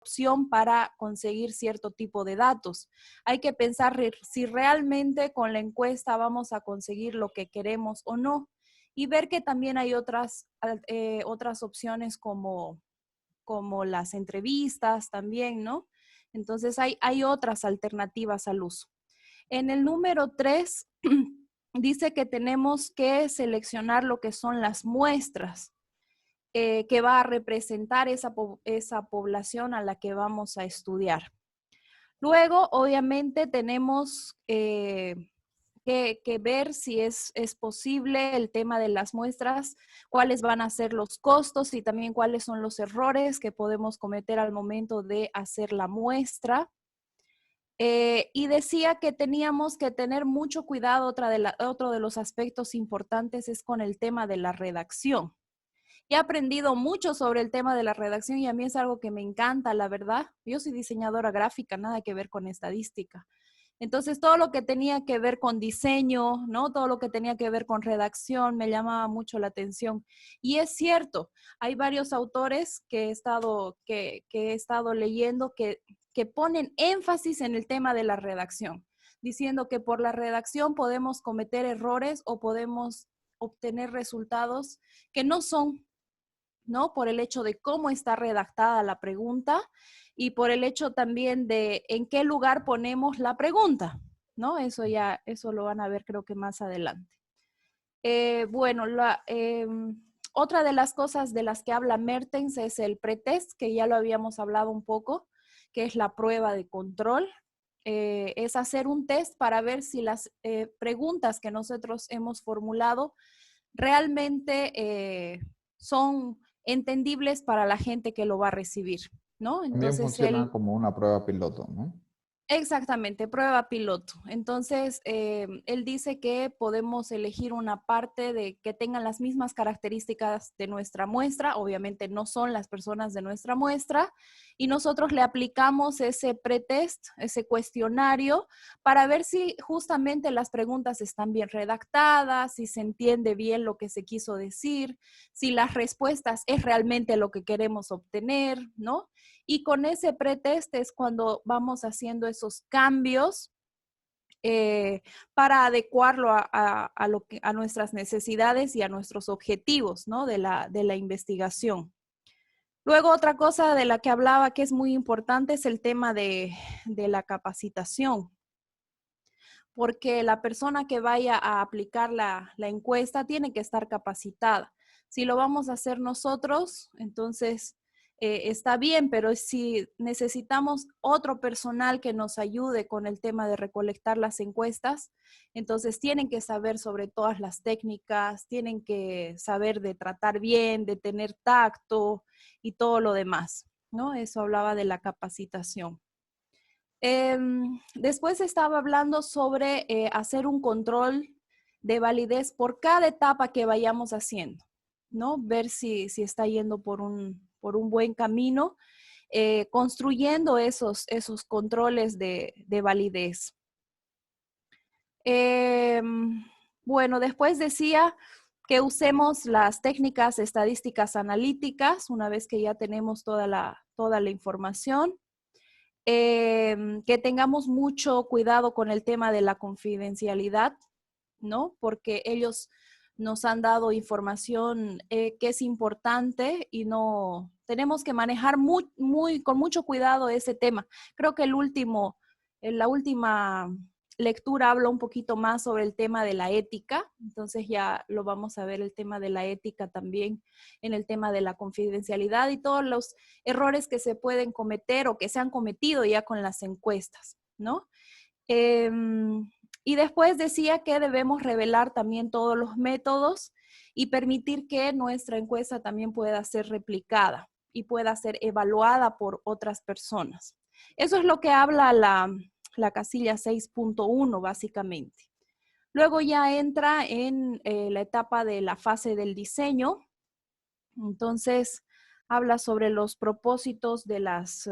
opción para conseguir cierto tipo de datos. Hay que pensar si realmente con la encuesta vamos a conseguir lo que queremos o no. Y ver que también hay otras opciones como las entrevistas también, ¿no? Entonces hay otras alternativas al uso. En el número 3 dice que tenemos que seleccionar lo que son las muestras que va a representar esa población a la que vamos a estudiar. Luego, obviamente, tenemos que ver si es posible el tema de las muestras, cuáles van a ser los costos y también cuáles son los errores que podemos cometer al momento de hacer la muestra. Y decía que teníamos que tener mucho cuidado. Otro de los aspectos importantes es con el tema de la redacción. He aprendido mucho sobre el tema de la redacción y a mí es algo que me encanta, la verdad. Yo soy diseñadora gráfica, nada que ver con estadística. Entonces, todo lo que tenía que ver con diseño, ¿no? Todo lo que tenía que ver con redacción me llamaba mucho la atención. Y es cierto, hay varios autores que he estado leyendo que ponen énfasis en el tema de la redacción, diciendo que por la redacción podemos cometer errores o podemos obtener resultados que no son, ¿no? Por el hecho de cómo está redactada la pregunta y por el hecho también de en qué lugar ponemos la pregunta, ¿no? Eso lo van a ver creo que más adelante. Bueno, otra de las cosas de las que habla Mertens es el pretest, que ya lo habíamos hablado un poco, que es la prueba de control. Es hacer un test para ver si las preguntas que nosotros hemos formulado realmente son entendibles para la gente que lo va a recibir, ¿no? También Entonces, funciona como una prueba piloto, ¿no? exactamente, prueba piloto. Entonces, él dice que podemos elegir una parte de que tengan las mismas características de nuestra muestra. Obviamente no son las personas de nuestra muestra. Y nosotros le aplicamos ese pretest, ese cuestionario, para ver si justamente las preguntas están bien redactadas, si se entiende bien lo que se quiso decir, si las respuestas es realmente lo que queremos obtener, ¿no? Y con ese pretest es cuando vamos haciendo esos cambios para adecuarlo a nuestras necesidades y a nuestros objetivos, ¿no? de la investigación. Luego, otra cosa de la que hablaba que es muy importante es el tema de la capacitación, porque la persona que vaya a aplicar la encuesta tiene que estar capacitada. Si lo vamos a hacer nosotros, entonces está bien, pero si necesitamos otro personal que nos ayude con el tema de recolectar las encuestas, entonces tienen que saber sobre todas las técnicas, tienen que saber de tratar bien, de tener tacto y todo lo demás, ¿no? Eso hablaba de la capacitación. Después estaba hablando sobre hacer un control de validez por cada etapa que vayamos haciendo, ¿no? Ver si está yendo por un buen camino, construyendo esos controles de validez. Bueno, después decía que usemos las técnicas estadísticas analíticas una vez que ya tenemos toda la información. Que tengamos mucho cuidado con el tema de la confidencialidad, ¿no? Porque ellos nos han dado información que es importante y no tenemos que manejar con mucho cuidado ese tema. Creo que la última lectura habla un poquito más sobre el tema de la ética, entonces ya lo vamos a ver el tema de la ética también en el tema de la confidencialidad y todos los errores que se pueden cometer o que se han cometido ya con las encuestas, ¿no? Y después decía que debemos revelar también todos los métodos y permitir que nuestra encuesta también pueda ser replicada y pueda ser evaluada por otras personas. Eso es lo que habla la casilla 6.1 básicamente. Luego ya entra en la etapa de la fase del diseño. Entonces, habla sobre los propósitos de las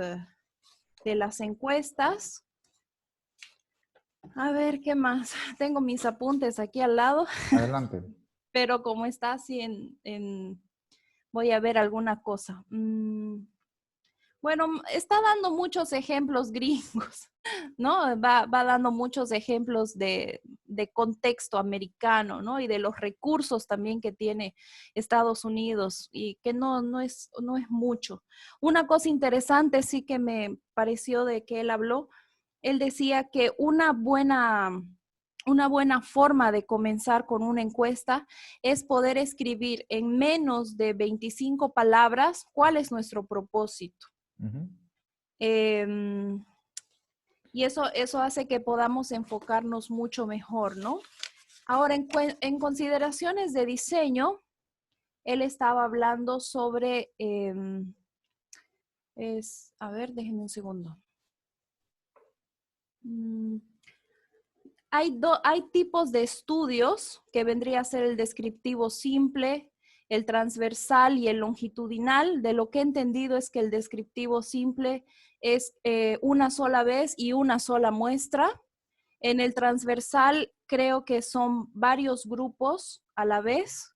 encuestas. A ver, ¿qué más? Tengo mis apuntes aquí al lado, Adelante. pero como está así voy a ver alguna cosa. Bueno, está dando muchos ejemplos gringos, ¿no? Va dando muchos ejemplos de contexto americano, ¿no? Y de los recursos también que tiene Estados Unidos y que no es mucho. Una cosa interesante sí que me pareció de que él habló, él decía que una buena forma de comenzar con una encuesta es poder escribir en menos de 25 palabras cuál es nuestro propósito. Ujú. Eh, y eso hace que podamos enfocarnos mucho mejor, ¿no? Ahora, en consideraciones de diseño, él estaba hablando sobre, a ver, déjenme un segundo. Hay tipos de estudios que vendría a ser el descriptivo simple, el transversal y el longitudinal. De lo que he entendido es que el descriptivo simple es una sola vez y una sola muestra. En el transversal creo que son varios grupos a la vez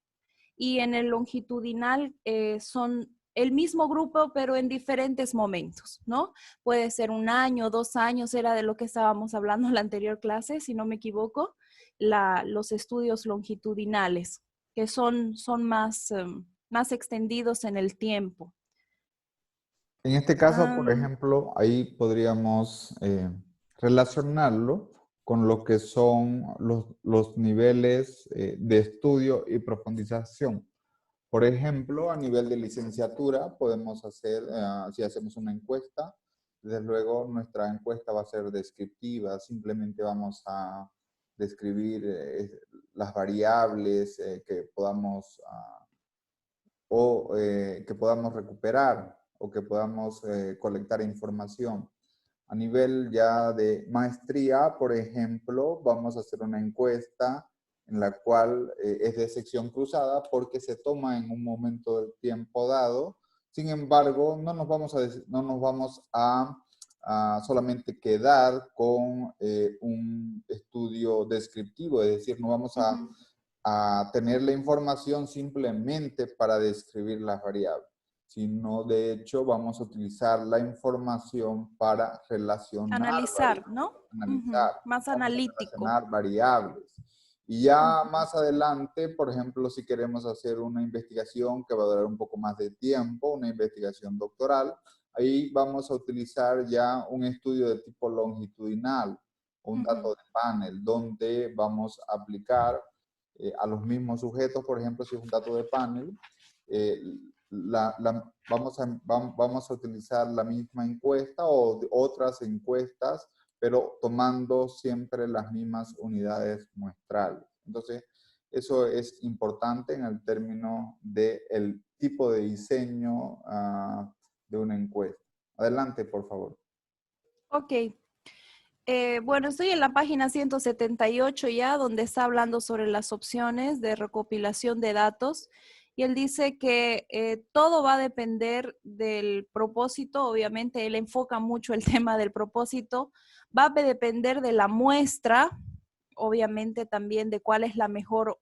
y en el longitudinal son el mismo grupo, pero en diferentes momentos, ¿no? Puede ser 1 año, 2 años, era de lo que estábamos hablando en la anterior clase, si no me equivoco, los estudios longitudinales, que son más extendidos en el tiempo. En este caso, por Um, ejemplo, ahí podríamos relacionarlo con lo que son los niveles de estudio y profundización. Por ejemplo, a nivel de licenciatura podemos hacer, si hacemos una encuesta, desde luego nuestra encuesta va a ser descriptiva, simplemente vamos a describir las variables que podamos recuperar o que podamos colectar información. A nivel ya de maestría, por ejemplo, vamos a hacer una encuesta en la cual es de sección cruzada porque se toma en un momento del tiempo dado. Sin embargo, no nos vamos a solamente quedar con un estudio descriptivo, es decir, no vamos a tener la información simplemente para describir las variables, sino de hecho vamos a utilizar la información para analizar, ¿no? analizar, Más vamos a analítico. relacionar variables. Y ya más adelante, por ejemplo, si queremos hacer una investigación que va a durar un poco más de tiempo, una investigación doctoral, ahí vamos a utilizar ya un estudio de tipo longitudinal, un dato de panel, donde vamos a aplicar a los mismos sujetos, por ejemplo, si es un dato de panel, vamos a utilizar la misma encuesta o otras encuestas, pero tomando siempre las mismas unidades muestrales. Entonces, eso es importante en el término del tipo de diseño de una encuesta. Adelante, por favor. Ok. Bueno, estoy en la página 178 ya, donde está hablando sobre las opciones de recopilación de datos. Y él dice que todo va a depender del propósito. Obviamente, él enfoca mucho el tema del propósito. Va a depender de la muestra, obviamente también de cuál es la mejor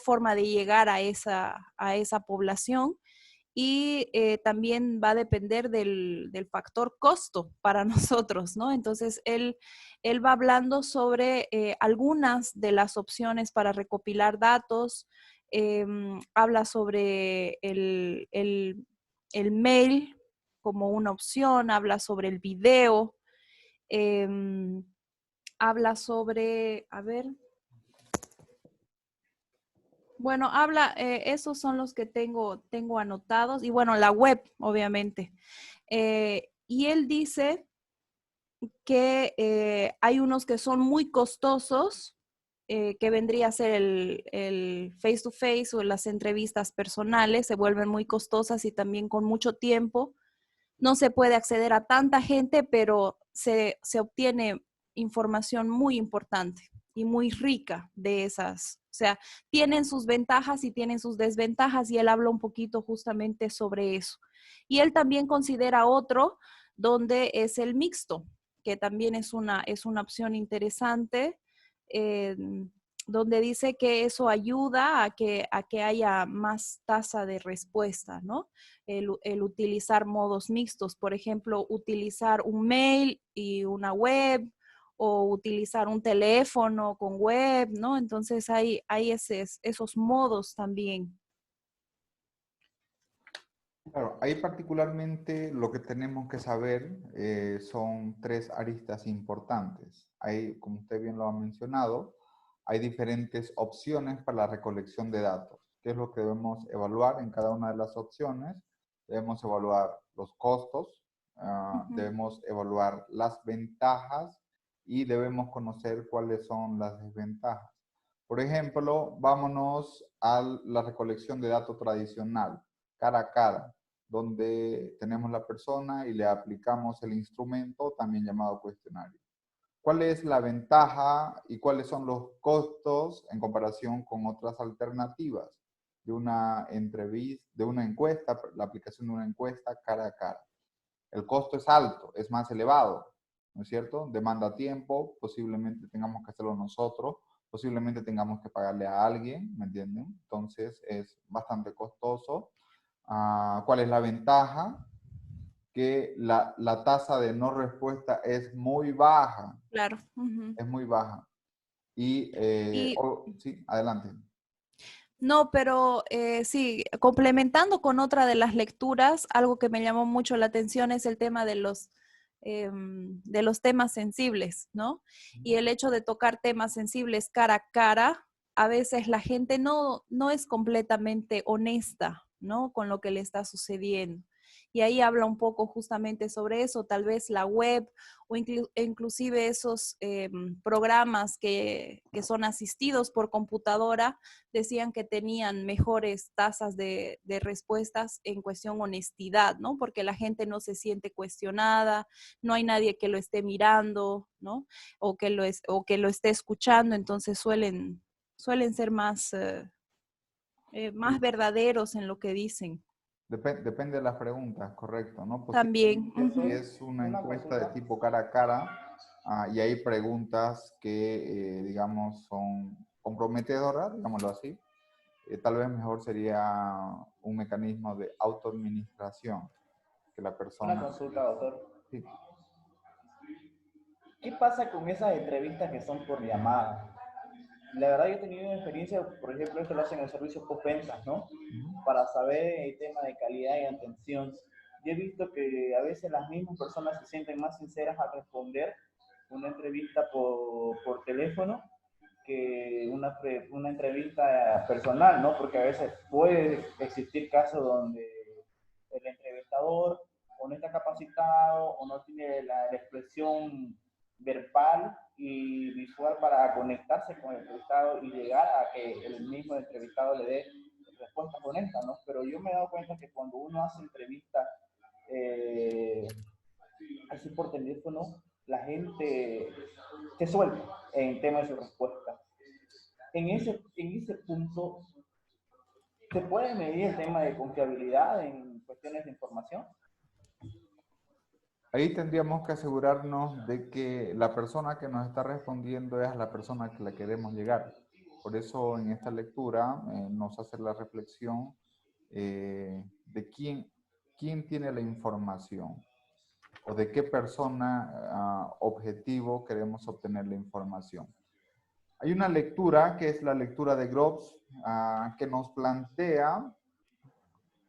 forma de llegar a esa población y también va a depender del factor costo para nosotros, ¿no? Entonces, él va hablando sobre algunas de las opciones para recopilar datos, habla sobre el mail como una opción, habla sobre el video, habla sobre, a ver, bueno, esos son los que tengo anotados y bueno, la web, obviamente. Y él dice que hay unos que son muy costosos, que vendría a ser el face to face o las entrevistas personales, se vuelven muy costosas y también con mucho tiempo. No se puede acceder a tanta gente, pero se obtiene información muy importante y muy rica de esas. O sea, tienen sus ventajas y tienen sus desventajas y él habla un poquito justamente sobre eso. Y él también considera otro donde es el mixto, que también es una opción interesante. donde dice que eso ayuda a que haya más tasa de respuesta, ¿no? El utilizar modos mixtos, por ejemplo, utilizar un mail y una web, o utilizar un teléfono con web, ¿no? Entonces hay esos modos también. Claro, ahí particularmente lo que tenemos que saber son tres aristas importantes. Hay, como usted bien lo ha mencionado, hay diferentes opciones para la recolección de datos. ¿Qué es lo que debemos evaluar en cada una de las opciones? Debemos evaluar los costos, debemos evaluar las ventajas y debemos conocer cuáles son las desventajas. Por ejemplo, vámonos a la recolección de datos tradicional, cara a cara, donde tenemos la persona y le aplicamos el instrumento, también llamado cuestionario. ¿Cuál es la ventaja y cuáles son los costos en comparación con otras alternativas de una entrevista, de una encuesta, la aplicación de una encuesta cara a cara? El costo es alto, es más elevado, ¿no es cierto? Demanda tiempo, posiblemente tengamos que hacerlo nosotros, posiblemente tengamos que pagarle a alguien, ¿me entienden? Entonces es bastante costoso. ¿Cuál es la ventaja? Que la tasa de no respuesta es muy baja, Claro. Ujú. es muy baja. Y, Y sí, adelante. no, pero sí, complementando con otra de las lecturas, algo que me llamó mucho la atención es el tema de los temas sensibles, ¿no? Y el hecho de tocar temas sensibles cara a cara, a veces la gente no es completamente honesta, ¿no? Con lo que le está sucediendo. Y ahí habla un poco justamente sobre eso, tal vez la web o inclusive esos programas que son asistidos por computadora, decían que tenían mejores tasas de respuestas en cuestión honestidad, ¿no? Porque la gente no se siente cuestionada, no hay nadie que lo esté mirando, ¿no? O que lo esté escuchando, entonces suelen ser más verdaderos en lo que dicen. Depende de las preguntas, correcto, ¿no? También. Posiblemente si Ujú. es una Una encuesta de consulta. tipo cara a cara, y hay preguntas que, digamos, son comprometedoras, digámoslo así, tal vez mejor sería un mecanismo de autoadministración, que la Una persona... consulta, doctor. Sí. ¿Qué pasa con esas entrevistas que son por llamada? La verdad yo he tenido experiencia, por ejemplo, esto lo hacen en el servicio postventas, ¿no? Para saber el tema de calidad y atención. Yo he visto que a veces las mismas personas se sienten más sinceras al responder una entrevista por teléfono que una entrevista personal, ¿no? Porque a veces puede existir casos donde el entrevistador o no está capacitado o no tiene la expresión verbal y visual para conectarse con el entrevistado y llegar a que el mismo entrevistado le dé respuestas honestas, ¿no? Pero yo me he dado cuenta que cuando uno hace entrevistas así por teléfono, la gente se suelta en tema de su respuesta. En ese punto, ¿se puede medir el tema de confiabilidad en cuestiones de información? Ahí tendríamos que asegurarnos de que la persona que nos está respondiendo es la persona a la que queremos llegar. Por eso en esta lectura nos hace la reflexión de quién tiene la información o de qué persona objetivo queremos obtener la información. Hay una lectura que es la lectura de Groves que nos plantea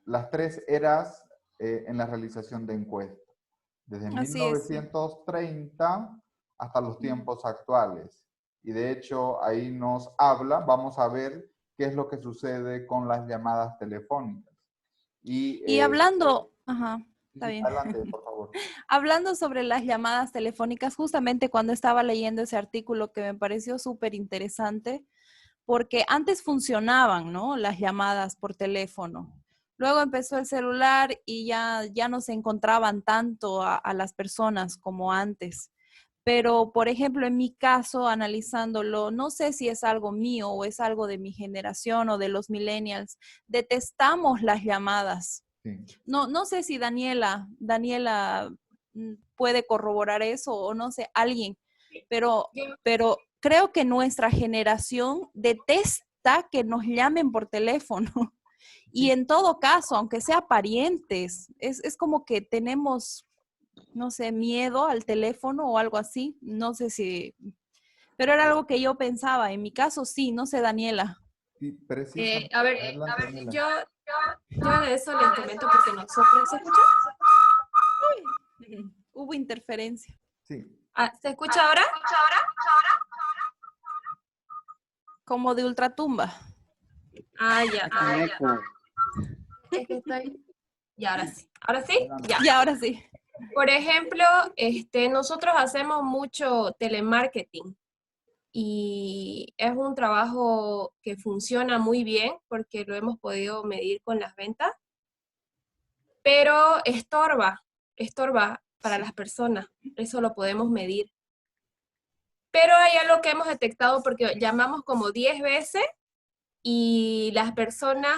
las tres eras en la realización de encuestas, desde Así es, sí. 1930 hasta los tiempos actuales. Y de hecho ahí nos habla, vamos a ver qué es lo que sucede con las llamadas telefónicas. Y hablando, ajá, está Sí, bien. adelante, por favor. Hablando sobre las llamadas telefónicas, justamente cuando estaba leyendo ese artículo que me pareció súper interesante, porque antes funcionaban, ¿no? Las llamadas por teléfono. Luego empezó el celular y ya no se encontraban tanto a las personas como antes. Pero, por ejemplo, en mi caso, analizándolo, no sé si es algo mío o es algo de mi generación o de los millennials, detestamos las llamadas. Sí. No sé si Daniela puede corroborar eso o no sé, alguien, pero, pero creo que nuestra generación detesta que nos llamen por teléfono. Y en todo caso, aunque sea parientes, es como que tenemos, no sé, miedo al teléfono o algo así. No sé si, pero era algo que yo pensaba. En mi caso, sí, no sé, Daniela. Sí, precisamente. A Adelante, ver, Daniela. yo de eso les comento porque nosotros, ¿se escucha? Hubo interferencia. Sí. Ah, ¿se escucha ahora? Como de ultratumba. Ah, ya. Con eco. Es que estoy... Ya, ahora sí. ¿Ahora sí? Adelante. Ya. Y ahora sí. Por ejemplo, nosotros hacemos mucho telemarketing y es un trabajo que funciona muy bien porque lo hemos podido medir con las ventas, pero estorba para las personas, eso lo podemos medir. Pero hay algo que hemos detectado porque llamamos como 10 veces y las personas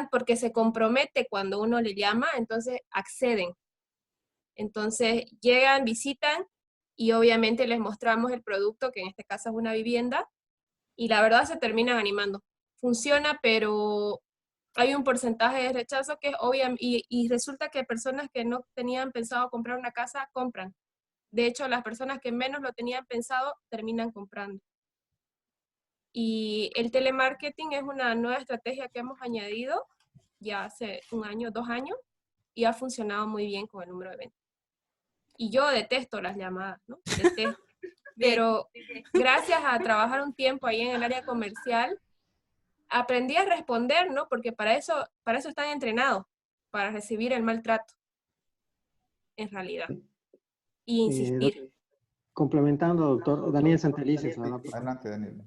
porque se compromete cuando uno le llama, entonces acceden. Entonces llegan, visitan y obviamente les mostramos el producto, que en este caso es una vivienda, y la verdad se terminan animando. Funciona, pero hay un porcentaje de rechazo que es obvio, y resulta que personas que no tenían pensado comprar una casa, compran. De hecho, las personas que menos lo tenían pensado, terminan comprando. Y el telemarketing es una nueva estrategia que hemos añadido ya hace 1 año, 2 años, y ha funcionado muy bien con el número de ventas. Y yo detesto las llamadas, ¿no? Detesto. Pero gracias a trabajar un tiempo ahí en el área comercial, aprendí a responder, ¿no? Porque para eso están entrenados, para recibir el maltrato, en realidad. Y insistir. Complementando, doctor Daniel Santelices, habla, por favor. Adelante, Daniela.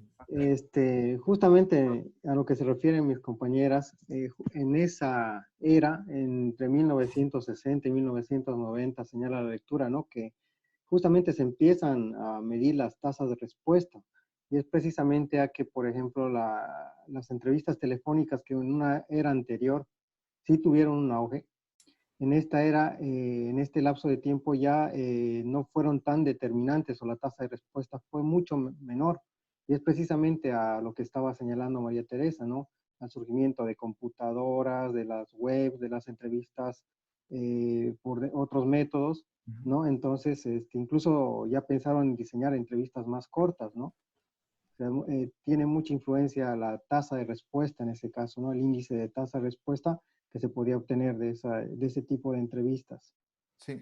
Justamente a lo que se refieren mis compañeras, en esa era, entre 1960 y 1990, señala la lectura, ¿no? Que justamente se empiezan a medir las tasas de respuesta. Y es precisamente a que, por ejemplo, las entrevistas telefónicas que en una era anterior sí tuvieron un auge, en esta era, en este lapso de tiempo ya no fueron tan determinantes o la tasa de respuesta fue mucho menor. Y es precisamente a lo que estaba señalando María Teresa, ¿no? Al surgimiento de computadoras, de las webs, de las entrevistas por otros métodos, ¿no? Entonces, incluso ya pensaron en diseñar entrevistas más cortas, ¿no? O sea, tiene mucha influencia la tasa de respuesta en ese caso, ¿no? El índice de tasa de respuesta que se podía obtener de ese tipo de entrevistas. Sí,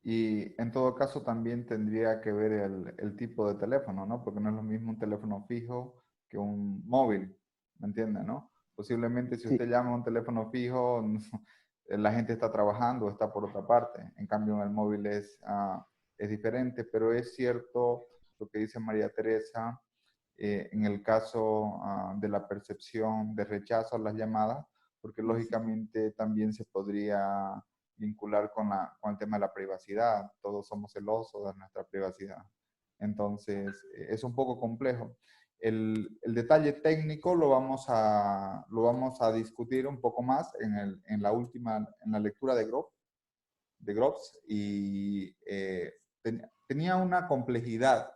y en todo caso también tendría que ver el tipo de teléfono, ¿no? Porque no es lo mismo un teléfono fijo que un móvil, ¿me entiende, no? Posiblemente si Sí. usted llama a un teléfono fijo, la gente está trabajando, está por otra parte. En cambio, en el móvil es diferente, pero es cierto lo que dice María Teresa, en el caso de la percepción de rechazo a las llamadas, porque lógicamente también se podría vincular con el tema de la privacidad. Todos somos celosos de nuestra privacidad. Entonces, es un poco complejo. El detalle técnico lo vamos a discutir un poco más en la lectura de Groves, y tenía una complejidad.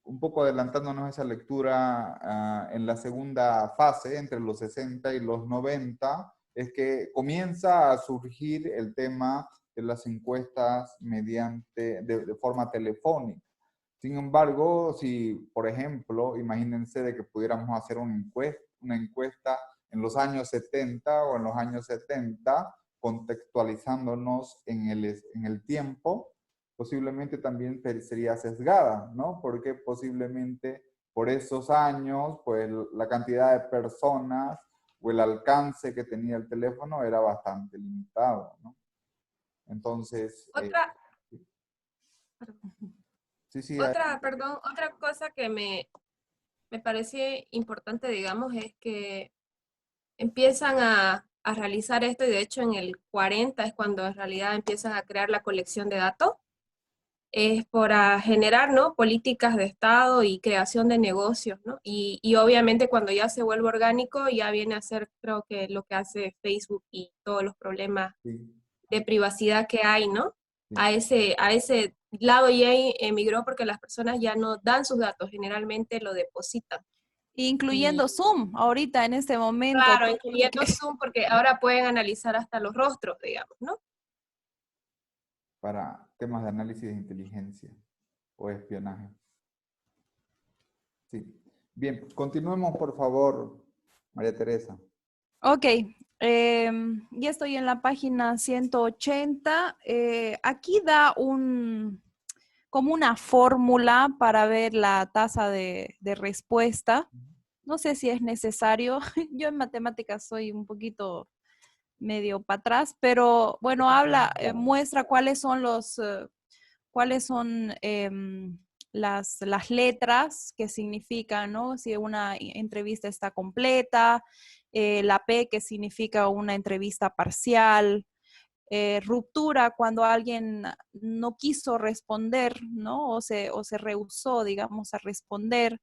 Un poco adelantándonos a esa lectura, en la segunda fase, entre los 60 y los 90, es que comienza a surgir el tema de las encuestas de forma telefónica. Sin embargo, si, por ejemplo, imagínense de que pudiéramos hacer una encuesta en los años 70 o en los años 70, contextualizándonos en el tiempo, posiblemente también sería sesgada, ¿no? Porque posiblemente por esos años, pues la cantidad de personas o el alcance que tenía el teléfono era bastante limitado, ¿no? Entonces... Otra cosa que me parece importante, digamos, es que empiezan a realizar esto, y de hecho en el 40 es cuando en realidad empiezan a crear la colección de datos, es para generar, ¿no? Políticas de Estado y creación de negocios, ¿no? Y obviamente cuando ya se vuelve orgánico, ya viene a ser, creo que lo que hace Facebook y todos los problemas Sí. de privacidad que hay, ¿no? Sí. A ese lado ya emigró porque las personas ya no dan sus datos, generalmente lo depositan. Incluyendo Zoom, ahorita en este momento. Claro, incluyendo Zoom, porque ahora pueden analizar hasta los rostros, digamos, ¿no? Para temas de análisis de inteligencia o espionaje. Sí. Bien, continuemos por favor, María Teresa. Ok, ya estoy en la página 180. Aquí da como una fórmula para ver la tasa de respuesta. No sé si es necesario. Yo en matemáticas soy un poquito medio para atrás, pero bueno, muestra cuáles son las letras que significan, ¿no? Si una entrevista está completa, la P que significa una entrevista parcial, ruptura cuando alguien no quiso responder, ¿no? O se rehusó, digamos, a responder.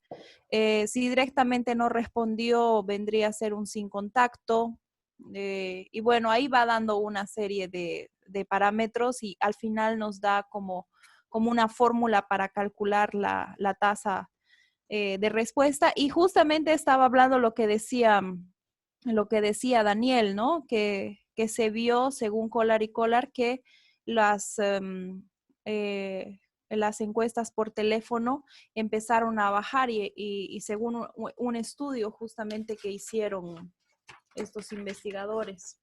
Si directamente no respondió, vendría a ser un sin contacto. Y bueno, ahí va dando una serie de parámetros y al final nos da como una fórmula para calcular la tasa de respuesta. Y justamente estaba hablando lo que decía Daniel, ¿no? Que se vio, según Collar y Collar, que las encuestas por teléfono empezaron a bajar y según un estudio justamente que hicieron estos investigadores.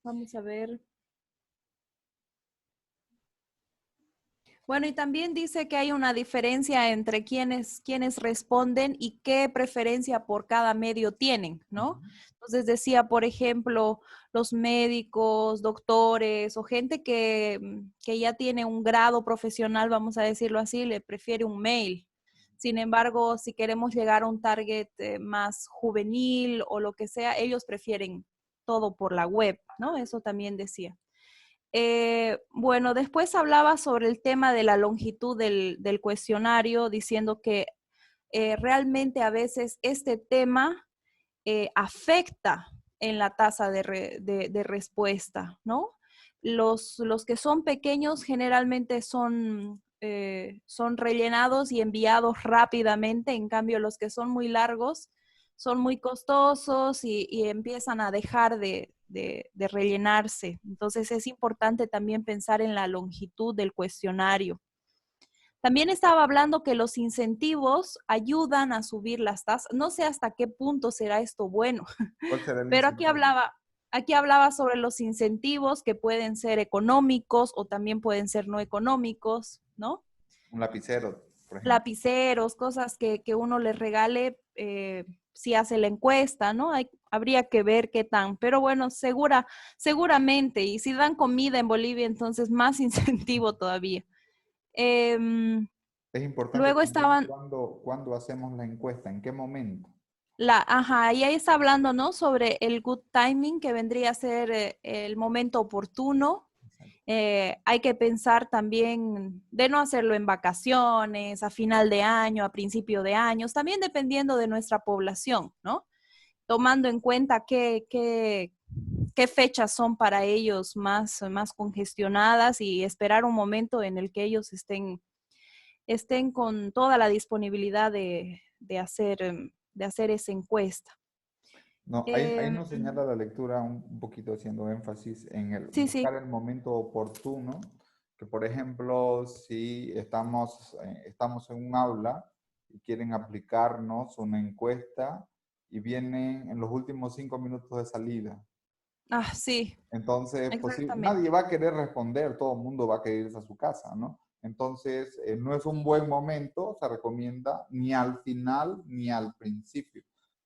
Vamos a ver. Bueno, y también dice que hay una diferencia entre quienes responden y qué preferencia por cada medio tienen, ¿no? Entonces decía, por ejemplo, los médicos, doctores o gente que ya tiene un grado profesional, vamos a decirlo así, le prefiere un mail. Sin embargo, si queremos llegar a un target más juvenil o lo que sea, ellos prefieren todo por la web, ¿no? Eso también decía. Bueno, después hablaba sobre el tema de la longitud del cuestionario, diciendo que realmente a veces este tema afecta en la tasa de respuesta, ¿no? Los que son pequeños generalmente son rellenados y enviados rápidamente, en cambio los que son muy largos son muy costosos y empiezan a dejar de rellenarse. Entonces es importante también pensar en la longitud del cuestionario. También estaba hablando que los incentivos ayudan a subir las tasas. No sé hasta qué punto será esto bueno, ¿Cuál será el pero incentivo? aquí hablaba sobre los incentivos que pueden ser económicos o también pueden ser no económicos, ¿no? Un lapicero, por ejemplo. Lapiceros, cosas que uno les regale si hace la encuesta, ¿no? Habría que ver qué tan, pero bueno, seguramente, y si dan comida en Bolivia, entonces más incentivo todavía. Es importante Luego también estaban, cuando hacemos la encuesta, en qué momento. y ahí está hablando, ¿no? Sobre el good timing, que vendría a ser el momento oportuno. Hay que pensar también de no hacerlo en vacaciones, a final de año, a principio de años, también dependiendo de nuestra población, ¿no? Tomando en cuenta qué fechas son para ellos más congestionadas y esperar un momento en el que ellos estén con toda la disponibilidad de hacer esa encuesta. No, ahí nos señala la lectura un poquito haciendo énfasis en el Sí, buscar sí. el momento oportuno, que por ejemplo, si estamos en un aula y quieren aplicarnos una encuesta y vienen en los últimos 5 minutos de salida. Sí, Entonces, pues sí, nadie exactamente. va a querer responder, todo el mundo va a querer irse a su casa, ¿no? Entonces, no es un buen momento, se recomienda ni al final ni al principio.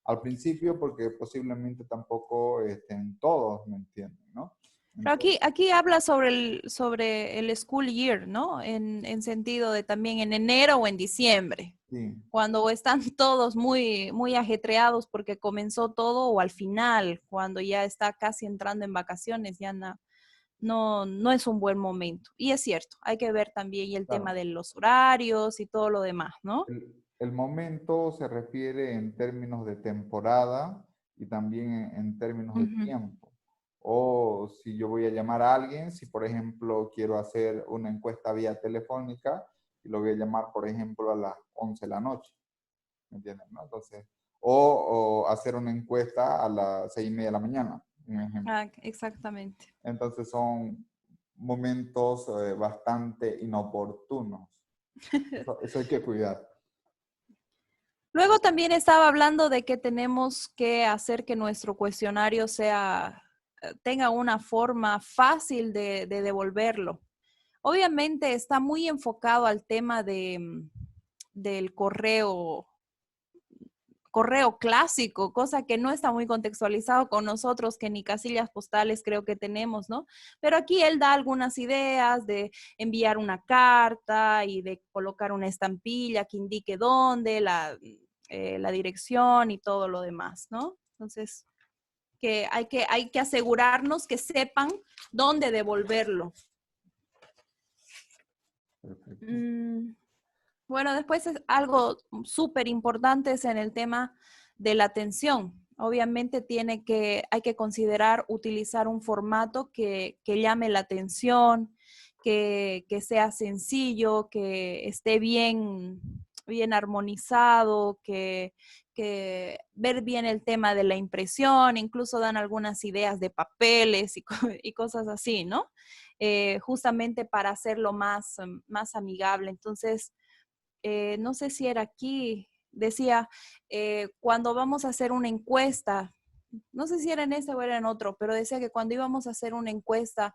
Al principio porque posiblemente tampoco estén todos, ¿me entienden? ¿No? Pero Entonces, aquí habla sobre el school year, ¿no? En sentido de también en enero o en diciembre, sí, cuando están todos muy, muy ajetreados porque comenzó todo, o al final, cuando ya está casi entrando en vacaciones, ya no es un buen momento. Y es cierto, hay que ver también el tema claro. de los horarios y todo lo demás, ¿no? El momento se refiere en términos de temporada y también en términos de Ujú. tiempo. O ejemplo, si yo voy a llamar a alguien, si por ejemplo quiero hacer una encuesta vía telefónica, y lo voy a llamar, por ejemplo, a las 11 de la noche, ¿me entienden? ¿No? Entonces, o hacer una encuesta a las 6:30 de la mañana, un ejemplo. Ah, exactamente. Entonces son momentos bastante inoportunos. Eso hay que cuidar. Luego también estaba hablando de que tenemos que hacer que nuestro cuestionario tenga una forma fácil de devolverlo. Obviamente está muy enfocado al tema del correo clásico, cosa que no está muy contextualizado con nosotros, que ni casillas postales creo que tenemos, ¿no? Pero aquí él da algunas ideas de enviar una carta y de colocar una estampilla que indique dónde, la dirección y todo lo demás, ¿no? Entonces, que hay que asegurarnos que sepan dónde devolverlo. Perfecto. Bueno, después es algo súper importante es en el tema de la atención. Obviamente hay que considerar utilizar un formato que llame la atención, que sea sencillo, que esté bien armonizado, que ver bien el tema de la impresión, incluso dan algunas ideas de papeles y cosas así, ¿no? Justamente para hacerlo más amigable. Entonces, no sé si era aquí, decía, cuando vamos a hacer una encuesta, no sé si era en ese o era en otro, pero decía que cuando íbamos a hacer una encuesta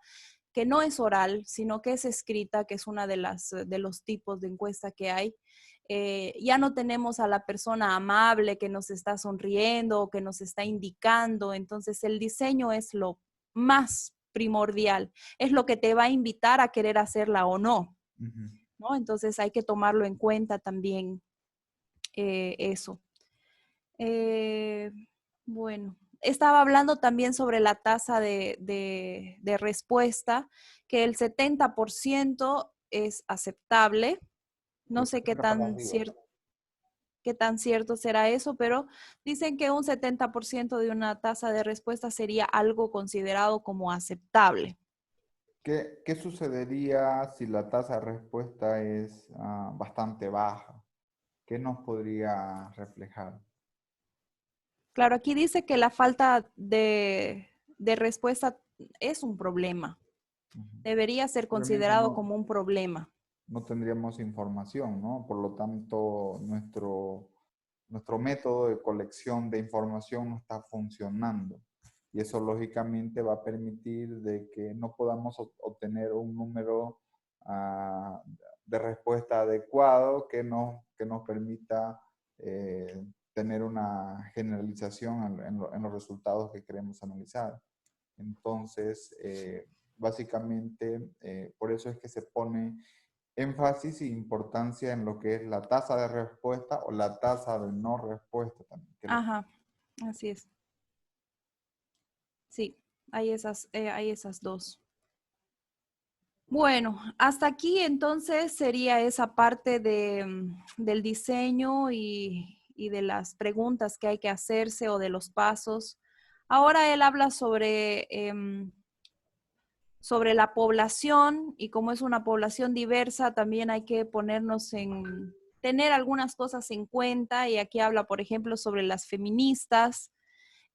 que no es oral, sino que es escrita, que es una de los tipos de encuesta que hay, ya no tenemos a la persona amable que nos está sonriendo o que nos está indicando. Entonces el diseño es lo más primordial, es lo que te va a invitar a querer hacerla o no. Ujú. ¿No? Entonces hay que tomarlo en cuenta también eso. Bueno, estaba hablando también sobre la tasa de respuesta, que el 70% es aceptable. No sé qué 70 para arriba. qué tan cierto será eso, pero dicen que un 70% de una tasa de respuesta sería algo considerado como aceptable. ¿Qué sucedería si la tasa de respuesta es bastante baja? ¿Qué nos podría reflejar? Claro, aquí dice que la falta de respuesta es un problema. Ujú. Debería ser Pero mismo considerado como un problema. no tendríamos información, ¿no? Por lo tanto, nuestro método de colección de información no está funcionando. Y eso lógicamente va a permitir de que no podamos obtener un número de respuesta adecuado que nos permita tener una generalización en los resultados que queremos analizar. Entonces, básicamente, por eso es que se pone énfasis e importancia en lo que es la tasa de respuesta o la tasa de no respuesta también. Ajá, así es. Sí, hay esas dos. Bueno, hasta aquí entonces sería esa parte del diseño y de las preguntas que hay que hacerse o de los pasos. Ahora él habla sobre la población y como es una población diversa, también hay que tener algunas cosas en cuenta y aquí habla, por ejemplo, sobre las feministas,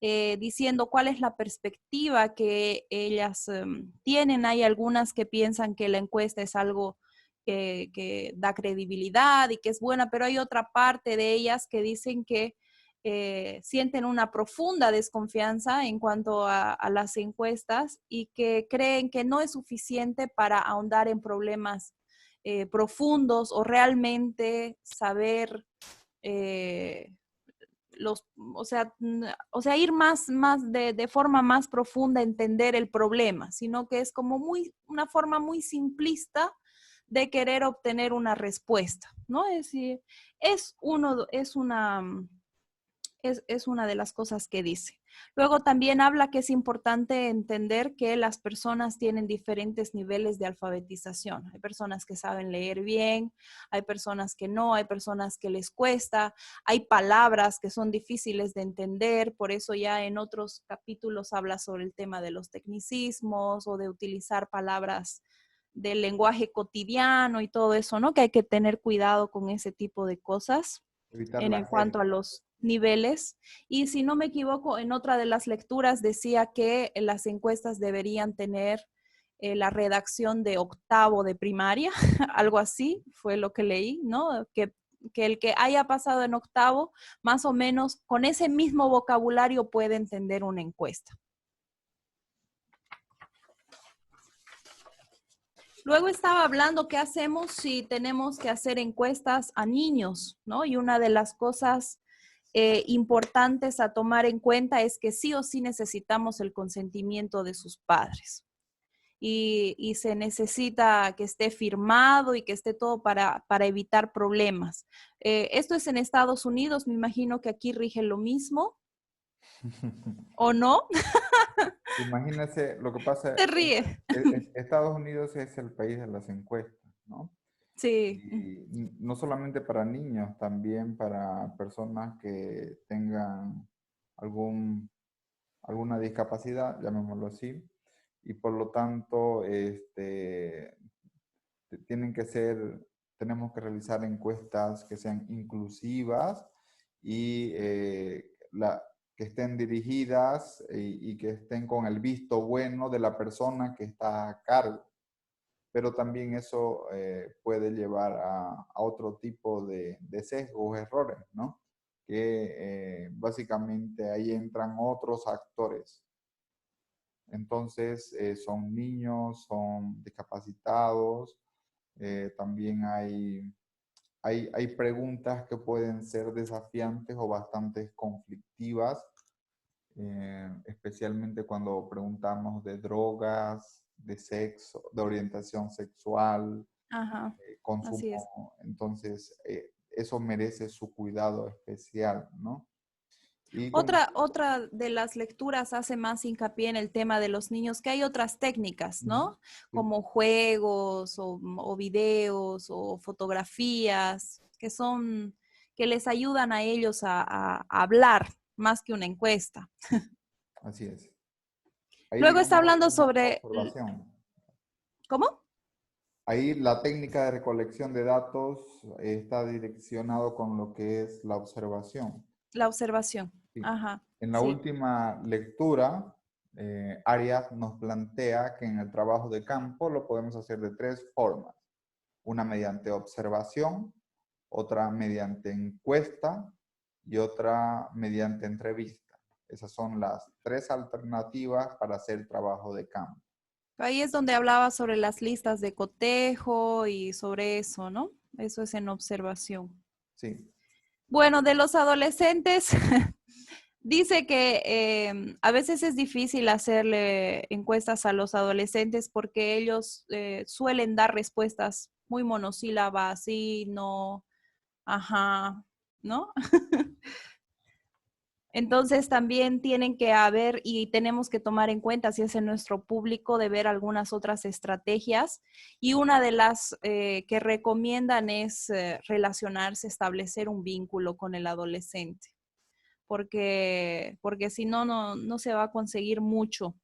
diciendo cuál es la perspectiva que ellas tienen. Hay algunas que piensan que la encuesta es algo que da credibilidad y que es buena, pero hay otra parte de ellas que dicen que sienten una profunda desconfianza en cuanto a las encuestas y que creen que no es suficiente para ahondar en problemas profundos o realmente saber o sea, ir más de forma más profunda a entender el problema, sino que es como una forma muy simplista de querer obtener una respuesta, ¿no? Es decir, es Es una de las cosas que dice. Luego también habla que es importante entender que las personas tienen diferentes niveles de alfabetización. Hay personas que saben leer bien, hay personas que no, hay personas que les cuesta, hay palabras que son difíciles de entender, por eso ya en otros capítulos habla sobre el tema de los tecnicismos o de utilizar palabras del lenguaje cotidiano y todo eso, ¿no? Que hay que tener cuidado con ese tipo de cosas Evitar en la el cuanto a jerga. los niveles. Y si no me equivoco, en otra de las lecturas decía que las encuestas deberían tener la redacción de octavo de primaria, algo así fue lo que leí, ¿no? Que el que haya pasado en octavo, más o menos con ese mismo vocabulario puede entender una encuesta. Luego estaba hablando qué hacemos si tenemos que hacer encuestas a niños, ¿no? Y una de las cosas importantes a tomar en cuenta es que sí o sí necesitamos el consentimiento de sus padres. Y se necesita que esté firmado y que esté todo para evitar problemas. Esto es en Estados Unidos, me imagino que aquí rige lo mismo, ¿o no? Imagínense, lo que pasa, Se ríe. Estados Unidos es el país de las encuestas, ¿no? Sí. Y no solamente para niños, también para personas que tengan alguna discapacidad, llamémoslo así, y por lo tanto, tienen que ser, tenemos que realizar encuestas que sean inclusivas y que estén dirigidas y que estén con el visto bueno de la persona que está a cargo. Pero también eso puede llevar a otro tipo de sesgos, errores, ¿no? Que básicamente ahí entran otros actores. Entonces, son niños, son discapacitados, también hay preguntas que pueden ser desafiantes o bastante conflictivas, especialmente cuando preguntamos de drogas, de sexo, de orientación sexual, Ajá, así es. consumo. Entonces, eso merece su cuidado especial, ¿no? Y como, Otra de las lecturas hace más hincapié en el tema de los niños, que hay otras técnicas, ujú, ¿no? sí, Como juegos o videos o fotografías que les ayudan a ellos a hablar más que una encuesta. así es. Ahí, Luego está digamos, hablando una sobre, observación. ¿cómo? Ahí la técnica de recolección de datos está direccionado con lo que es la observación. La observación. Sí. Ajá, En la sí. última lectura, Arias nos plantea que en el trabajo de campo lo podemos hacer de tres formas. Una mediante observación, otra mediante encuesta y otra mediante entrevista. Esas son las tres alternativas para hacer trabajo de campo. Ahí es donde hablaba sobre las listas de cotejo y sobre eso, ¿no? Eso es en observación. Sí. Bueno, de los adolescentes, dice que a veces es difícil hacerle encuestas a los adolescentes porque ellos suelen dar respuestas muy monosílabas, sí, no, ajá, ¿no? Entonces también tienen que haber y tenemos que tomar en cuenta, si es en nuestro público, de ver algunas otras estrategias. Y una de las que recomiendan es relacionarse, establecer un vínculo con el adolescente, porque si no, no se va a conseguir mucho.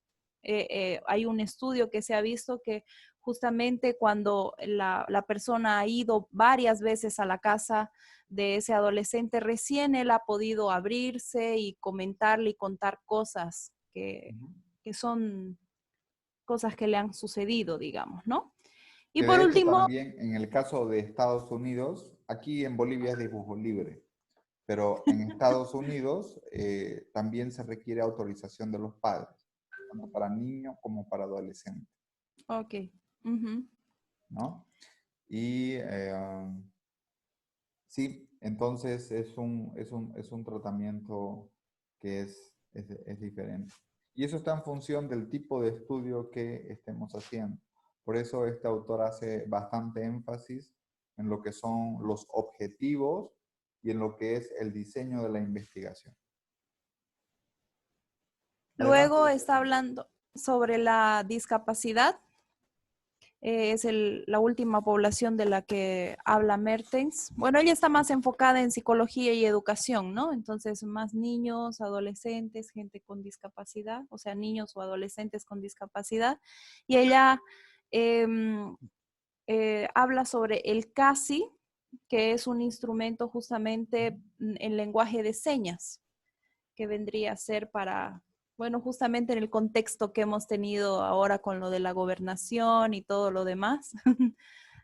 Hay un estudio que se ha visto que justamente cuando la persona ha ido varias veces a la casa de ese adolescente, recién él ha podido abrirse y comentarle y contar cosas Ujú. que son cosas que le han sucedido, digamos, ¿no? Y Que por de hecho último, también en el caso de Estados Unidos, aquí en Bolivia es dibujo libre, pero en Estados Unidos también se requiere autorización de los padres, tanto para niños como para adolescentes, ok. Ujú. ¿no? Y sí, entonces es un tratamiento que es diferente. Y eso está en función del tipo de estudio que estemos haciendo. Por eso este autor hace bastante énfasis en lo que son los objetivos y en lo que es el diseño de la investigación. Luego Adelante. está hablando sobre la discapacidad. Es la última población de la que habla Mertens. Bueno, ella está más enfocada en psicología y educación, ¿no? Entonces, más niños, adolescentes, gente con discapacidad, o sea, niños o adolescentes con discapacidad. Y ella habla sobre el CASI, que es un instrumento justamente en lenguaje de señas, que vendría a ser para, bueno, justamente en el contexto que hemos tenido ahora con lo de la gobernación y todo lo demás,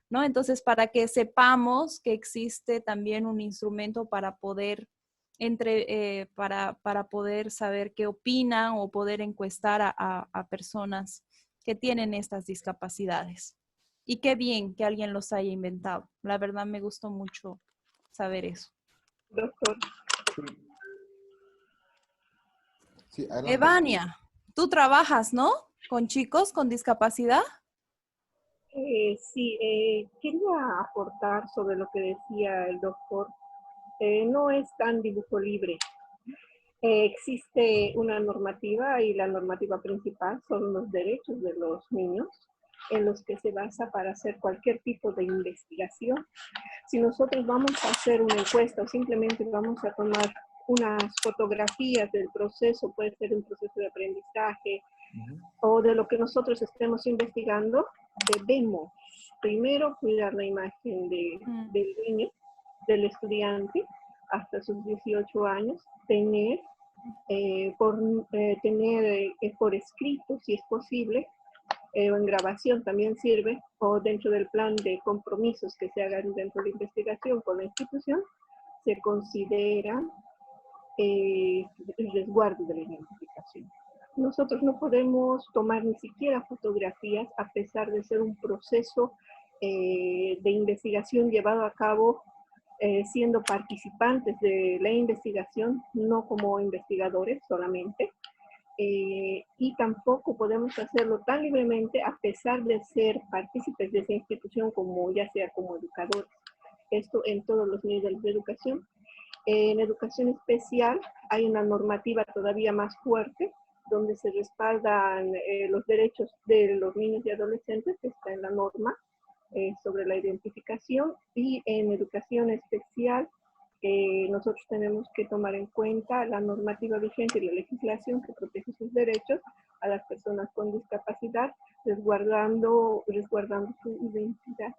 ¿no? Entonces, para que sepamos que existe también un instrumento para poder para poder saber qué opinan o poder encuestar a personas que tienen estas discapacidades. Y qué bien que alguien los haya inventado. La verdad me gustó mucho saber eso. Doctor, Sí, adelante. Evania, tú trabajas, ¿no? Con chicos con discapacidad. sí, quería aportar sobre lo que decía el doctor. No es tan dibujo libre. Existe una normativa y la normativa principal son los derechos de los niños en los que se basa para hacer cualquier tipo de investigación. Si nosotros vamos a hacer una encuesta o simplemente vamos a tomar unas fotografías del proceso, puede ser un proceso de aprendizaje o de lo que nosotros estemos investigando, debemos primero cuidar la imagen del niño, del estudiante, hasta sus 18 años, tener por escrito, si es posible, o en grabación también sirve, o dentro del plan de compromisos que se hagan dentro de la investigación con la institución, se considera el resguardo de la identificación. Nosotros no podemos tomar ni siquiera fotografías a pesar de ser un proceso de investigación llevado a cabo siendo participantes de la investigación, no como investigadores solamente. Y tampoco podemos hacerlo tan libremente a pesar de ser partícipes de esa institución como ya sea como educadores. Esto en todos los niveles de educación. En educación especial hay una normativa todavía más fuerte donde se respaldan los derechos de los niños y adolescentes, que está en la norma sobre la identificación, y en educación especial nosotros tenemos que tomar en cuenta la normativa vigente y la legislación que protege sus derechos a las personas con discapacidad, resguardando su identidad.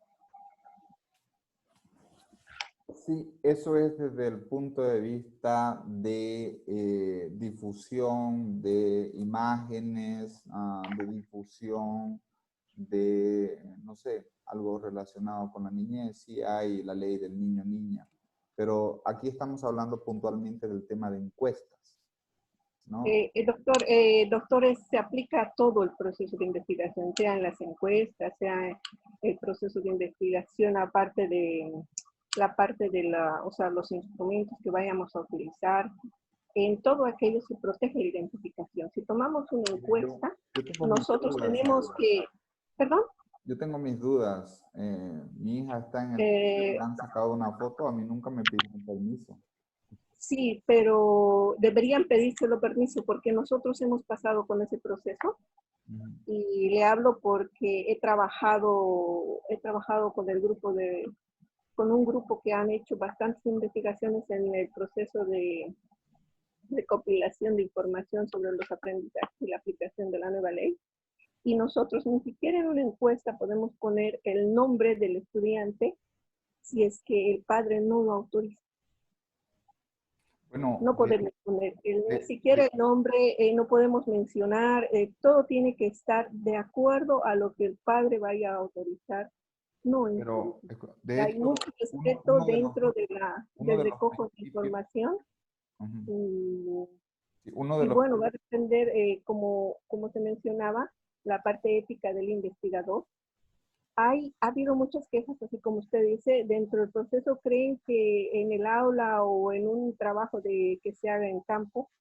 Sí, eso es desde el punto de vista de difusión de imágenes, de difusión de, no sé, algo relacionado con la niñez. Sí hay la ley del niño-niña, pero aquí estamos hablando puntualmente del tema de encuestas, ¿no? Doctores, se aplica a todo el proceso de investigación, sean las encuestas, sea el proceso de investigación, aparte de la parte de o sea, los instrumentos que vayamos a utilizar. En todo aquello se protege la identificación. Si tomamos una encuesta, Yo tengo mis nosotros dudas. tenemos que, ¿perdón? Yo tengo mis dudas. Mi hija está en el... le han sacado una foto, a mí nunca me pidieron permiso. Sí, pero deberían pedírselo permiso porque nosotros hemos pasado con ese proceso. Y le hablo porque he trabajado con un grupo que han hecho bastantes investigaciones en el proceso de recopilación de información sobre los aprendizajes y la aplicación de la nueva ley. Y nosotros ni siquiera en una encuesta podemos poner el nombre del estudiante si es que el padre no lo autoriza. Bueno, No podemos poner ni siquiera el nombre, no podemos mencionar, todo tiene que estar de acuerdo a lo que el padre vaya a autorizar. No, pero de hay hecho, mucho respeto dentro del recojo de información. Uno de Y los bueno, va a depender, como se mencionaba, la parte ética del investigador. Ha habido muchas quejas, así como usted dice, dentro del proceso creen que en el aula o en un trabajo que se haga en campo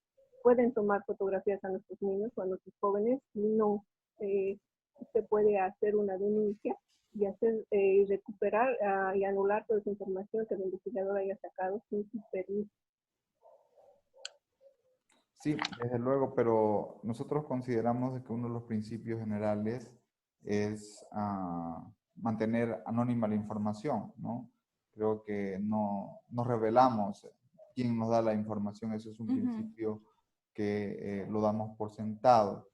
pueden tomar fotografías a nuestros niños o a nuestros jóvenes. No, usted puede hacer una denuncia y recuperar y anular toda esa información que el investigador haya sacado sin su permiso. Sí, desde luego, pero nosotros consideramos que uno de los principios generales es mantener anónima la información, ¿no? Creo que no revelamos quién nos da la información, eso es un principio que lo damos por sentado.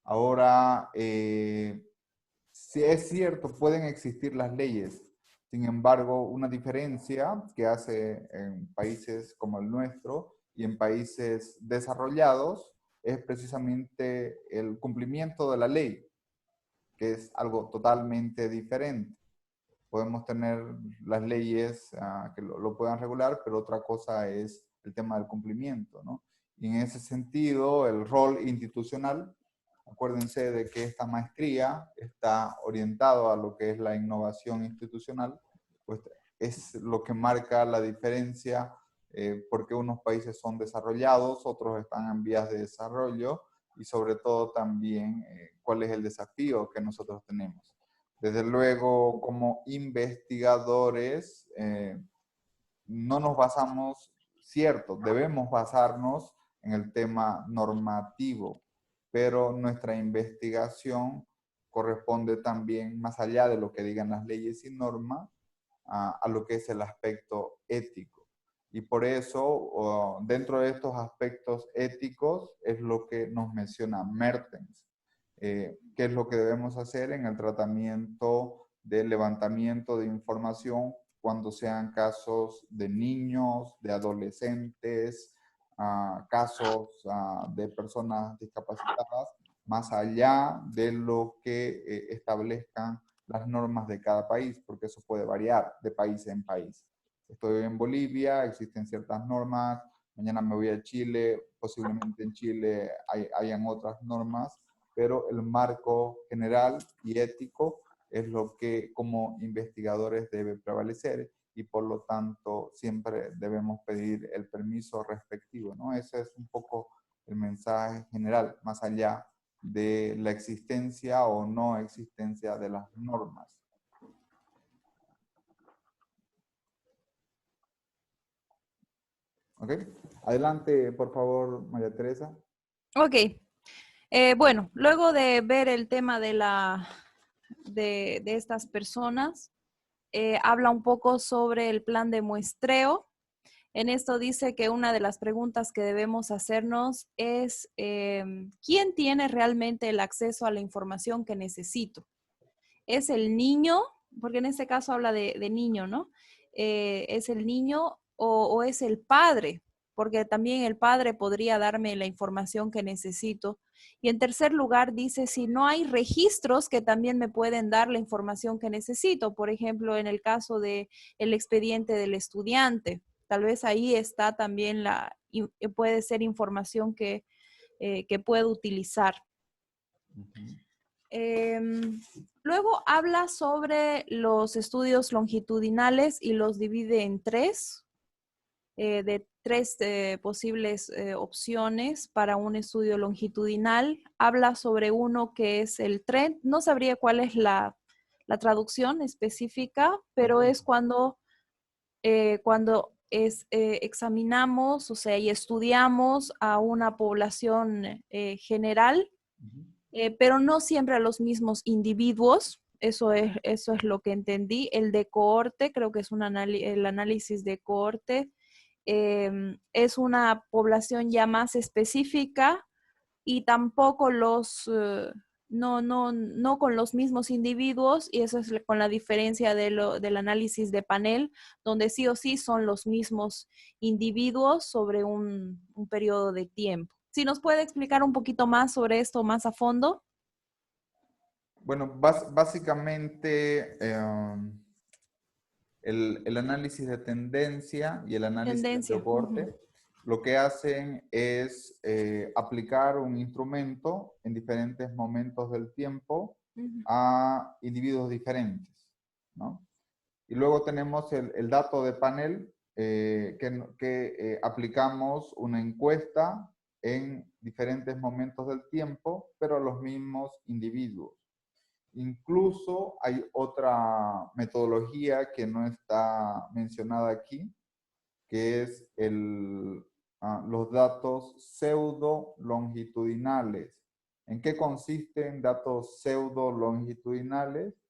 Ahora, si es cierto, pueden existir las leyes, sin embargo, una diferencia que hace en países como el nuestro y en países desarrollados es precisamente el cumplimiento de la ley, que es algo totalmente diferente. Podemos tener las leyes que lo puedan regular, pero otra cosa es el tema del cumplimiento, ¿no? Y en ese sentido, el rol institucional, acuérdense de que esta maestría está orientado a lo que es la innovación institucional, pues es lo que marca la diferencia, porque unos países son desarrollados, otros están en vías de desarrollo, y sobre todo también cuál es el desafío que nosotros tenemos. Desde luego, como investigadores, no nos basamos, cierto, debemos basarnos en el tema normativo, pero nuestra investigación corresponde también, más allá de lo que digan las leyes y normas, a lo que es el aspecto ético. Y por eso, dentro de estos aspectos éticos, es lo que nos menciona Mertens. ¿Qué es lo que debemos hacer en el tratamiento del levantamiento de información cuando sean casos de niños, de adolescentes, casos de personas discapacitadas, más allá de lo que establezcan las normas de cada país, porque eso puede variar de país en país. Estoy en Bolivia, existen ciertas normas, mañana me voy a Chile, posiblemente en Chile hayan otras normas, pero el marco general y ético es lo que como investigadores debe prevalecer y por lo tanto siempre debemos pedir el permiso respectivo, ¿no? Ese es un poco el mensaje general, más allá de la existencia o no existencia de las normas. ¿Ok? Adelante, por favor, María Teresa. Ok. Bueno, luego de ver el tema de estas personas, habla un poco sobre el plan de muestreo. En esto dice que una de las preguntas que debemos hacernos es, ¿quién tiene realmente el acceso a la información que necesito? ¿Es el niño? Porque en este caso habla de niño, ¿no? ¿Es el niño o es el padre? Porque también el padre podría darme la información que necesito. Y en tercer lugar, dice si no hay registros que también me pueden dar la información que necesito. Por ejemplo, en el caso del expediente del estudiante, tal vez ahí está también puede ser información que puedo utilizar. Luego habla sobre los estudios longitudinales y los divide en tres, de tres posibles opciones para un estudio longitudinal. Habla sobre uno que es el trend. No sabría cuál es la traducción específica, pero es cuando examinamos, o sea, y estudiamos a una población general, pero no siempre a los mismos individuos. Eso es lo que entendí. El de cohorte, creo que es el análisis de cohorte, es una población ya más específica y tampoco no con los mismos individuos, y eso es con la diferencia del análisis de panel, donde sí o sí son los mismos individuos sobre un periodo de tiempo. ¿Sí nos puede explicar un poquito más sobre esto más a fondo? Bueno, básicamente el análisis de tendencia y el análisis de Tendencia. cohorte lo que hacen es aplicar un instrumento en diferentes momentos del tiempo a individuos diferentes, ¿no? Y luego tenemos el dato de panel, que aplicamos una encuesta en diferentes momentos del tiempo, pero a los mismos individuos. Incluso hay otra metodología que no está mencionada aquí, que es el los datos pseudo longitudinales. ¿En qué consisten datos pseudo longitudinales?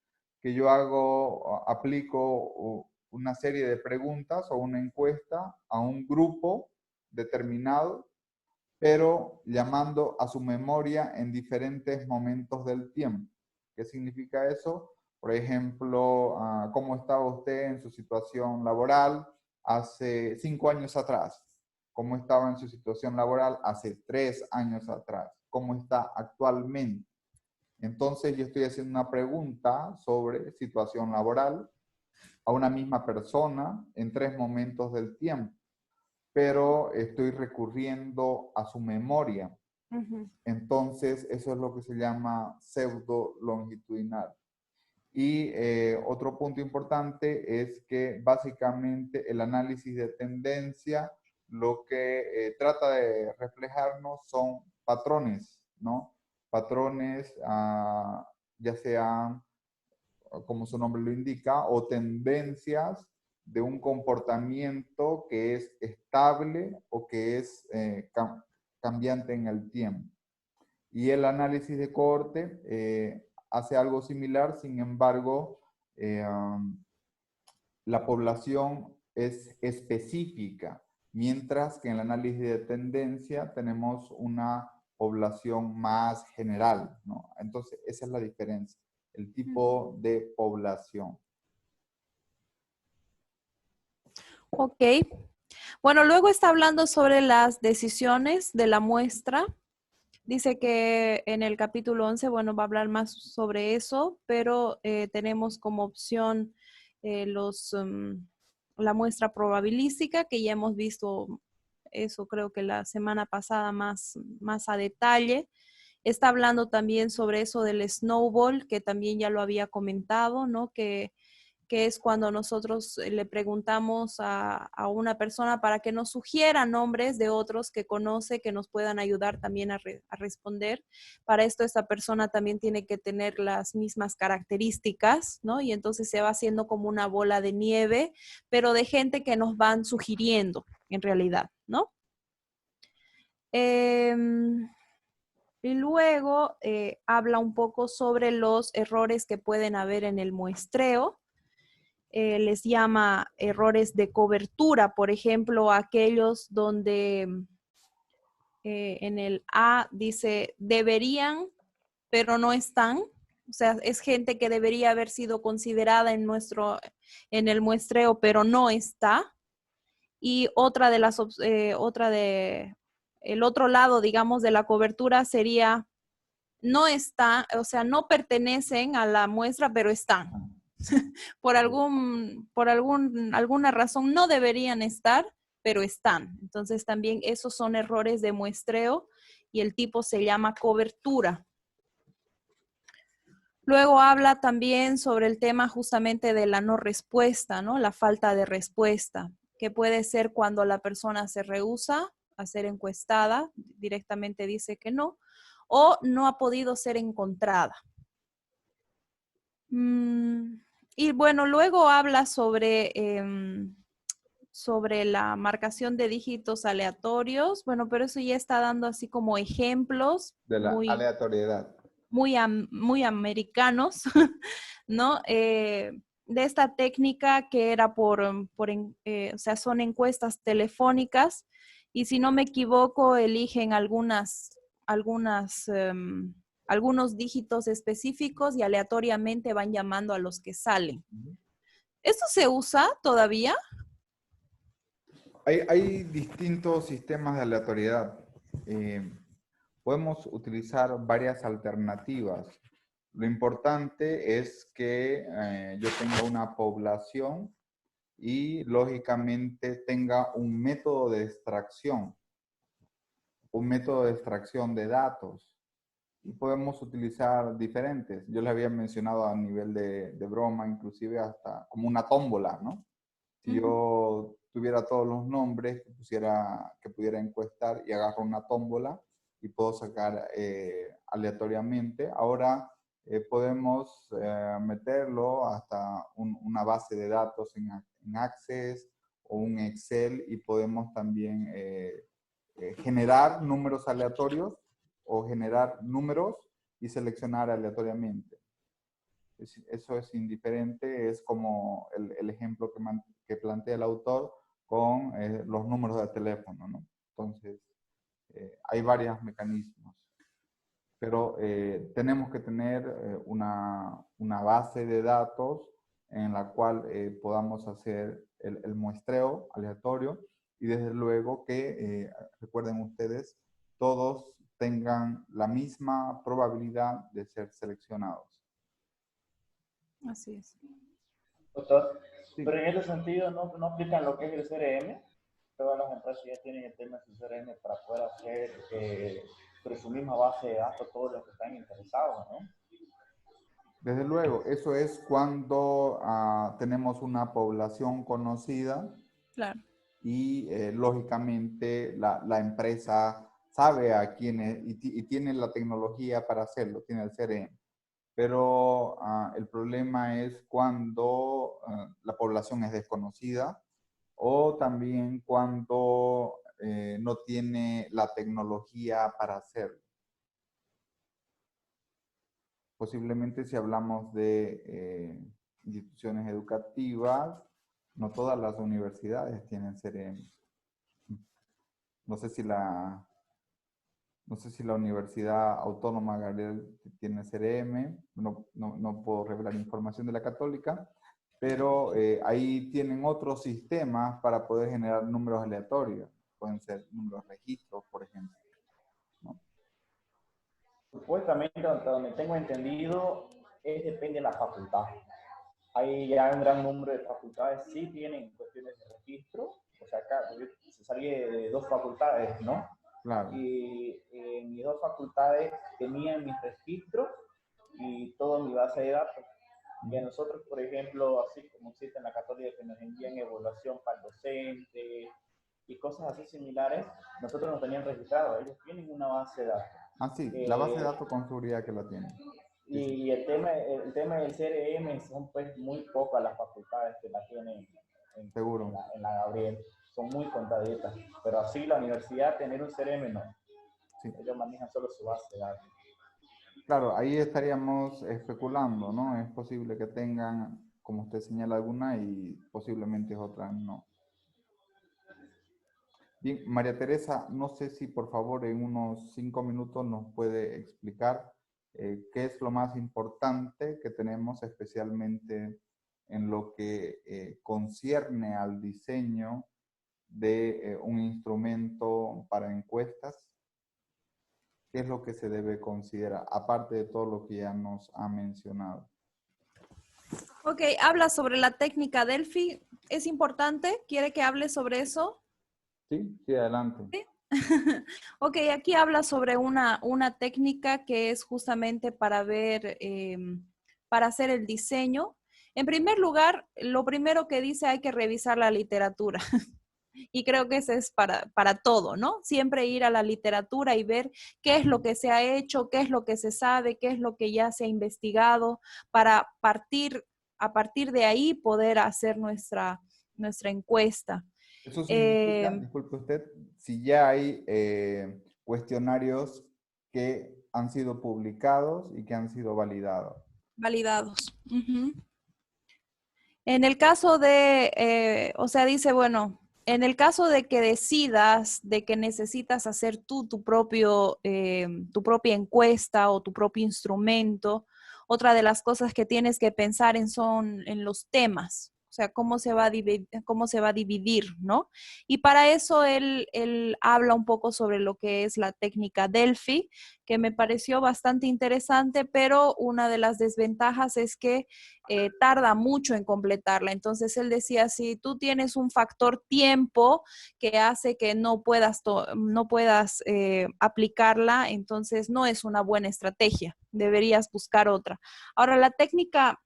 Que yo aplico una serie de preguntas o una encuesta a un grupo determinado, pero llamando a su memoria en diferentes momentos del tiempo. ¿Qué significa eso? Por ejemplo, ¿cómo estaba usted en su situación laboral hace 5 años atrás? ¿Cómo estaba en su situación laboral hace 3 años atrás? ¿Cómo está actualmente? Entonces yo estoy haciendo una pregunta sobre situación laboral a una misma persona en 3 momentos del tiempo, pero estoy recurriendo a su memoria. Entonces eso es lo que se llama pseudo longitudinal. Y otro punto importante es que básicamente el análisis de tendencia lo que trata de reflejarnos son patrones, ¿no? Patrones, ya sean, como su nombre lo indica, o tendencias de un comportamiento que es estable o que es cambiante en el tiempo. Y el análisis de cohorte hace algo similar, sin embargo, la población es específica, mientras que en el análisis de tendencia tenemos una población más general, ¿no? Entonces, esa es la diferencia, el tipo de población. Ok. Bueno, luego está hablando sobre las decisiones de la muestra. Dice que en el capítulo 11, bueno, va a hablar más sobre eso, pero tenemos como opción la muestra probabilística, que ya hemos visto eso creo que la semana pasada más a detalle. Está hablando también sobre eso del snowball, que también ya lo había comentado, ¿no? Que es cuando nosotros le preguntamos a una persona para que nos sugiera nombres de otros que conoce, que nos puedan ayudar también a responder. Para esto esta persona también tiene que tener las mismas características, ¿no? Y entonces se va haciendo como una bola de nieve, pero de gente que nos van sugiriendo en realidad, ¿no? Y luego habla un poco sobre los errores que pueden haber en el muestreo. Les llama errores de cobertura, por ejemplo, aquellos donde en el A dice deberían, pero no están. O sea, es gente que debería haber sido considerada en el muestreo, pero no está. Y el otro lado, digamos, de la cobertura sería no está, o sea, no pertenecen a la muestra, pero están. Alguna razón no deberían estar, pero están. Entonces también esos son errores de muestreo y el tipo se llama cobertura. Luego habla también sobre el tema justamente de la no respuesta, ¿no? La falta de respuesta, que puede ser cuando la persona se rehúsa a ser encuestada, directamente dice que no, o no ha podido ser encontrada. Y bueno, luego habla sobre la marcación de dígitos aleatorios. Bueno, pero eso ya está dando así como ejemplos De la aleatoriedad. muy americanos, ¿no? De esta técnica que era o sea, son encuestas telefónicas y si no me equivoco, eligen algunos dígitos específicos y aleatoriamente van llamando a los que salen. ¿Esto se usa todavía? Hay distintos sistemas de aleatoriedad. Podemos utilizar varias alternativas. Lo importante es que yo tenga una población y lógicamente tenga un método de extracción de datos. Y podemos utilizar diferentes. Yo les había mencionado a nivel de broma, inclusive hasta como una tómbola, ¿no? Si yo tuviera todos los nombres que pudiera encuestar y agarro una tómbola y puedo sacar aleatoriamente. Ahora podemos meterlo hasta una base de datos en Access o un Excel y podemos también generar números aleatorios o generar números y seleccionar aleatoriamente. Eso es indiferente, es como el ejemplo que plantea el autor con los números de teléfono, ¿no? Entonces, hay varios mecanismos, pero tenemos que tener una base de datos en la cual podamos hacer el muestreo aleatorio y desde luego que, recuerden ustedes, todos tengan la misma probabilidad de ser seleccionados. Así es. Doctor, Sí. pero en ese sentido no aplican lo que es el CRM. Todas las empresas ya tienen el tema de su CRM para poder hacer sobre su misma base de datos todos los que están interesados, ¿no? Desde luego, eso es cuando tenemos una población conocida. Claro. Y lógicamente la empresa sabe a quién es y tiene la tecnología para hacerlo, tiene el CRM. Pero el problema es cuando la población es desconocida o también cuando no tiene la tecnología para hacerlo. Posiblemente si hablamos de instituciones educativas, no todas las universidades tienen CRM. No sé si la Universidad Autónoma Gabriel tiene CRM, no puedo revelar información de la Católica, pero ahí tienen otros sistemas para poder generar números aleatorios. Pueden ser números de registros, por ejemplo, ¿no? Supuestamente, hasta donde tengo entendido, depende de la facultad. Hay ya un gran número de facultades, sí tienen cuestiones de registro, o sea, acá se sale de 2 facultades, ¿no? Claro. Y en mis 2 facultades tenían mis registros y toda mi base de datos. Y a nosotros, por ejemplo, así como existe en la Católica que nos envían evaluación para el docente y cosas así similares, nosotros nos tenían registrados, ellos tienen una base de datos. Ah, sí, la base de datos con seguridad que la tienen. Y el tema del CRM son pues muy pocas las facultades que la tienen Seguro. en la Gabriel, son muy contaditas, pero así la universidad tener un CRM no, Sí. ellos manejan solo su base de datos. Claro, ahí estaríamos especulando, ¿no? Es posible que tengan, como usted señala, alguna y posiblemente otras no. Bien, María Teresa, no sé si por favor en unos 5 minutos nos puede explicar qué es lo más importante que tenemos especialmente en lo que concierne al diseño de un instrumento para encuestas. ¿Qué es lo que se debe considerar, aparte de todo lo que ya nos ha mencionado? Ok, habla sobre la técnica Delphi. ¿Es importante? ¿Quiere que hable sobre eso? Sí, sí, adelante. ¿Sí? Ok, aquí habla sobre una técnica que es justamente para ver, para hacer el diseño. En primer lugar, lo primero que dice hay que revisar la literatura. Y creo que eso es para todo, ¿no? Siempre ir a la literatura y ver qué es lo que se ha hecho, qué es lo que se sabe, qué es lo que ya se ha investigado, para a partir de ahí poder hacer nuestra encuesta. Eso significa, disculpe usted, si ya hay cuestionarios que han sido publicados y que han sido validados. Validados. Uh-huh. En el caso de, o sea, dice, bueno, en el caso de que decidas de que necesitas hacer tu propia encuesta o tu propio instrumento, otra de las cosas que tienes que pensar son en los temas. O sea, cómo se va a dividir, ¿no? Y para eso él habla un poco sobre lo que es la técnica Delphi, que me pareció bastante interesante, pero una de las desventajas es que tarda mucho en completarla. Entonces él decía, si tú tienes un factor tiempo que hace que no puedas aplicarla, entonces no es una buena estrategia. Deberías buscar otra. Ahora, la técnica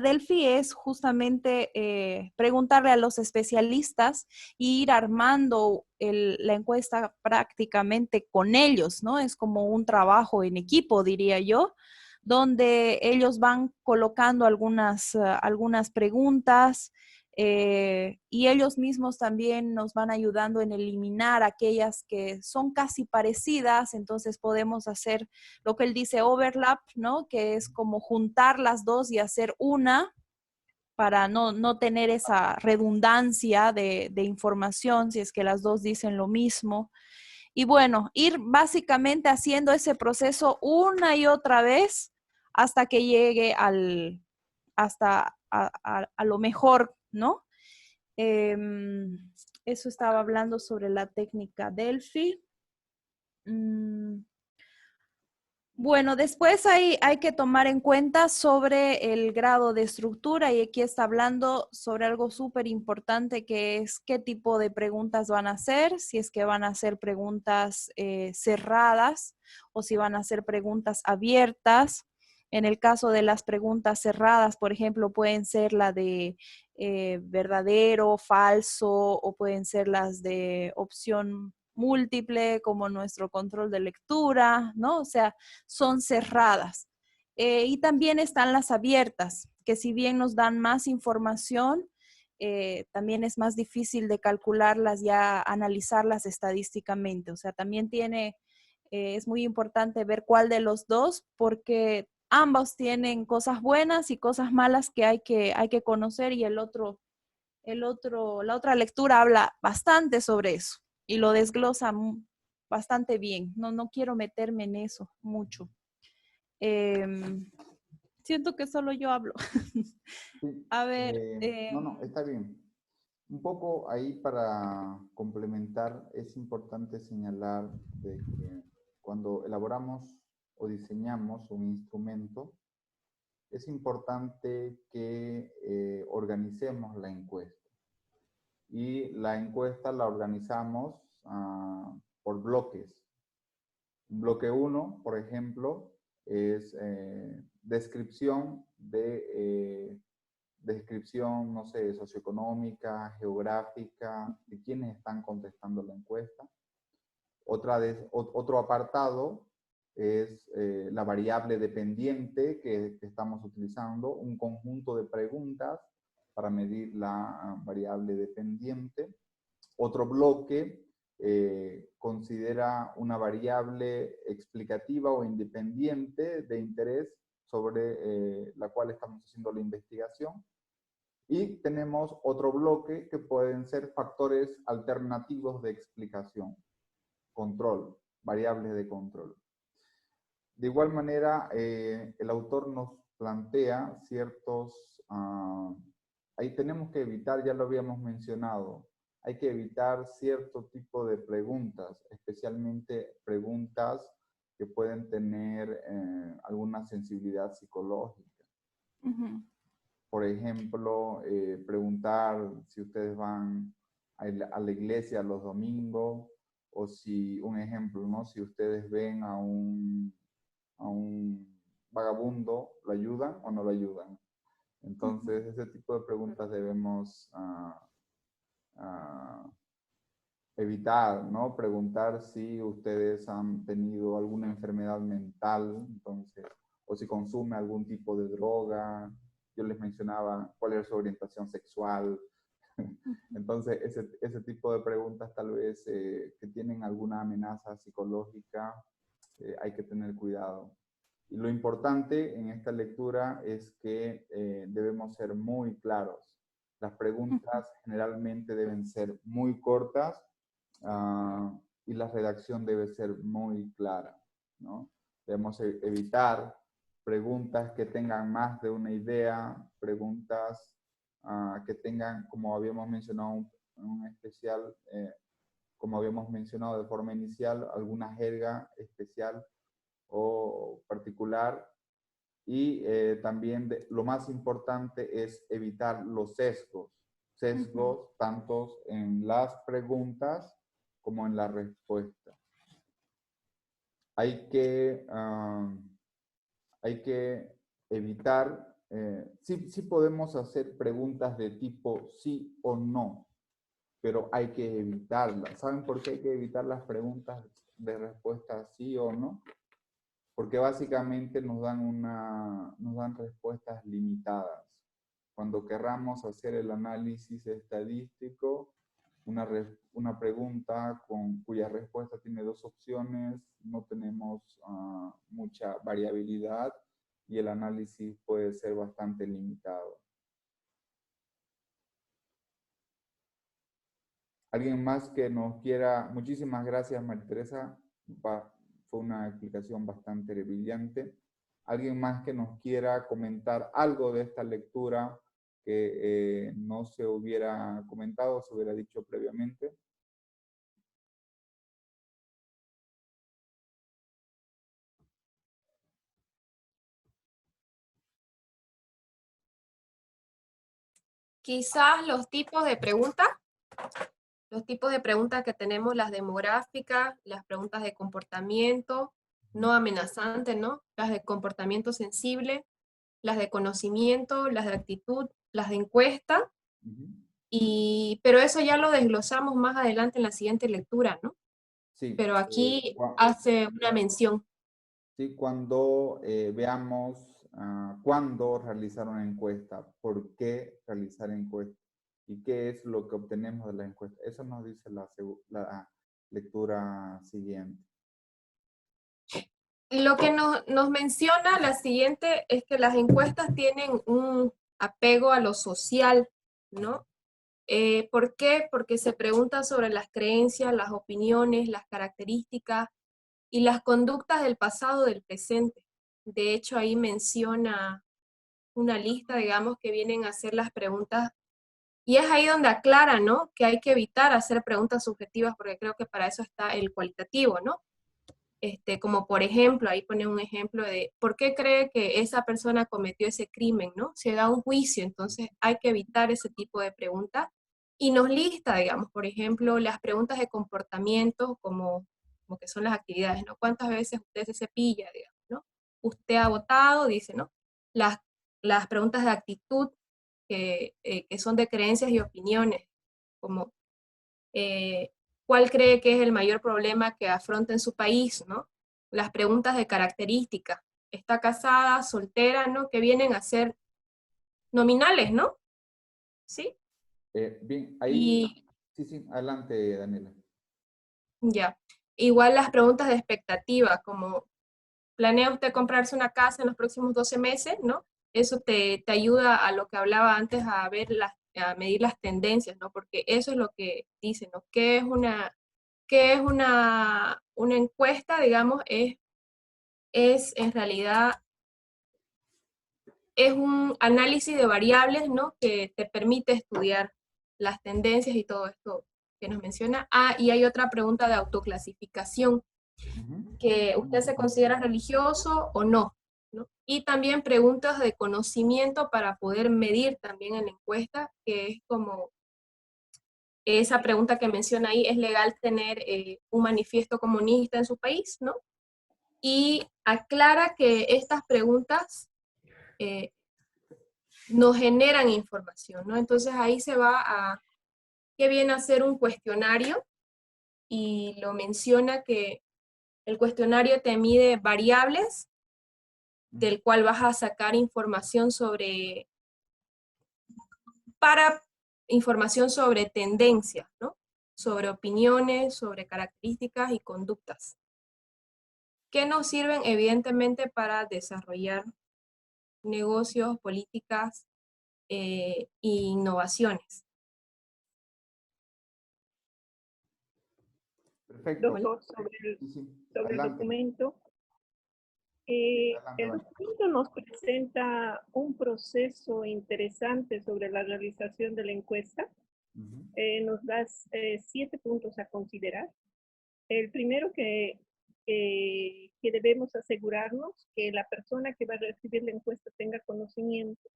Delphi es justamente preguntarle a los especialistas e ir armando la encuesta prácticamente con ellos, ¿no? Es como un trabajo en equipo, diría yo, donde ellos van colocando algunas preguntas y ellos mismos también nos van ayudando en eliminar aquellas que son casi parecidas, entonces podemos hacer lo que él dice overlap, ¿no? Que es como juntar las dos y hacer una para no tener esa redundancia de información si es que las dos dicen lo mismo. Y bueno, ir básicamente haciendo ese proceso una y otra vez hasta que llegue hasta a lo mejor, ¿no? Eso estaba hablando sobre la técnica Delphi. Bueno, después hay que tomar en cuenta sobre el grado de estructura y aquí está hablando sobre algo súper importante que es qué tipo de preguntas van a hacer, si es que van a hacer preguntas cerradas o si van a hacer preguntas abiertas. En el caso de las preguntas cerradas, por ejemplo, pueden ser la de verdadero, falso o pueden ser las de opción múltiple como nuestro control de lectura, ¿no? O sea, son cerradas. Y también están las abiertas, que si bien nos dan más información, también es más difícil de calcularlas, ya analizarlas estadísticamente. O sea, también es muy importante ver cuál de los dos, porque ambos tienen cosas buenas y cosas malas que hay que conocer y la otra lectura habla bastante sobre eso y lo desglosa bastante bien. No quiero meterme en eso mucho. Siento que solo yo hablo. Sí, A ver. no, está bien. Un poco ahí para complementar, es importante señalar de que cuando elaboramos o diseñamos un instrumento, es importante que organicemos la encuesta. Y la encuesta la organizamos por bloques. Bloque 1, por ejemplo, es descripción, no sé, socioeconómica, geográfica, de quiénes están contestando la encuesta. Otro apartado es la variable dependiente que estamos utilizando, un conjunto de preguntas para medir la variable dependiente. Otro bloque considera una variable explicativa o independiente de interés sobre la cual estamos haciendo la investigación. Y tenemos otro bloque que pueden ser factores alternativos de explicación, control, variables de control. De igual manera, el autor nos plantea ahí tenemos que evitar, ya lo habíamos mencionado, hay que evitar cierto tipo de preguntas, especialmente preguntas que pueden tener alguna sensibilidad psicológica. Uh-huh. Por ejemplo, preguntar si ustedes van a la iglesia los domingos, o si, un ejemplo, ¿no? Si ustedes ven a un vagabundo, ¿lo ayudan o no lo ayudan? Entonces, ese tipo de preguntas debemos evitar, ¿no? Preguntar si ustedes han tenido alguna enfermedad mental, entonces, o si consume algún tipo de droga. Yo les mencionaba cuál es su orientación sexual. Entonces, ese tipo de preguntas tal vez que tienen alguna amenaza psicológica, hay que tener cuidado. Y lo importante en esta lectura es que debemos ser muy claros. Las preguntas generalmente deben ser muy cortas y la redacción debe ser muy clara, ¿no? Debemos evitar preguntas que tengan más de una idea, preguntas que tengan, como habíamos mencionado en un especial, como habíamos mencionado de forma inicial, alguna jerga especial o particular. Y también lo más importante es evitar los sesgos. Sesgos tanto en las preguntas como en la respuesta. Hay que evitar, sí podemos hacer preguntas de tipo sí o no, pero hay que evitarlas. ¿Saben por qué hay que evitar las preguntas de respuesta sí o no? Porque básicamente nos dan respuestas limitadas. cuando querramos hacer el análisis estadístico, una pregunta cuya respuesta tiene dos opciones, no tenemos mucha variabilidad y el análisis puede ser bastante limitado. ¿Alguien más que nos quiera? Muchísimas gracias, María Teresa. Fue una explicación bastante brillante. ¿Alguien más que nos quiera comentar algo de esta lectura que no se hubiera comentado, se hubiera dicho previamente? Quizás los tipos de preguntas que tenemos, las demográficas, las preguntas de comportamiento no amenazante, ¿no? Las de comportamiento sensible, las de conocimiento, las de actitud, las de encuesta, pero eso ya lo desglosamos más adelante en la siguiente lectura, ¿no? Sí. Pero aquí hace una mención. Sí, cuando veamos cuándo realizar una encuesta, por qué realizar encuesta y qué es lo que obtenemos de la encuesta. Eso nos dice la lectura siguiente. Lo que nos menciona la siguiente es que las encuestas tienen un apego a lo social, ¿no? ¿Por qué? Porque se pregunta sobre las creencias, las opiniones, las características y las conductas del pasado, del presente. De hecho, ahí menciona una lista, digamos, que vienen a hacer las preguntas, y es ahí donde aclara, ¿no? Que hay que evitar hacer preguntas subjetivas, porque creo que para eso está el cualitativo, ¿no? Como por ejemplo, ahí pone un ejemplo de ¿por qué cree que esa persona cometió ese crimen, ¿no? Se da un juicio, entonces hay que evitar ese tipo de preguntas, y nos lista, digamos, por ejemplo, las preguntas de comportamiento, como que son las actividades, ¿no? ¿Cuántas veces usted se cepilla, digamos, ¿no? Usted ha votado, dice, ¿no? Las preguntas de actitud, que son de creencias y opiniones, como ¿cuál cree que es el mayor problema que afronta en su país, ¿no? Las preguntas de características. ¿Está casada, soltera, ¿no? Que vienen a ser nominales, ¿no? ¿Sí? Bien, ahí... Sí, adelante, Daniela. Ya. Igual las preguntas de expectativa, como ¿planea usted comprarse una casa en los próximos 12 meses, ¿no? Eso te ayuda a lo que hablaba antes, a medir las tendencias, ¿no? Porque eso es lo que dice, ¿no? ¿Qué es una encuesta? Digamos, es en realidad es un análisis de variables, ¿no? Que te permite estudiar las tendencias y todo esto que nos menciona. Y hay otra pregunta de autoclasificación, que usted se considera religioso o no, ¿no? Y también preguntas de conocimiento para poder medir también en la encuesta, que es como esa pregunta que menciona ahí: ¿es legal tener un manifiesto comunista en su país, ¿no? Y aclara que estas preguntas nos generan información, ¿no? Entonces ahí se va a qué viene a ser un cuestionario, y lo menciona que el cuestionario te mide variables del cual vas a sacar información información sobre tendencias, ¿no? Sobre opiniones, sobre características y conductas, que nos sirven evidentemente para desarrollar negocios, políticas e innovaciones. Perfecto. Doctor, sobre el documento. El documento nos presenta un proceso interesante sobre la realización de la encuesta. Nos da 7 puntos a considerar. El primero, que debemos asegurarnos que la persona que va a recibir la encuesta tenga conocimiento.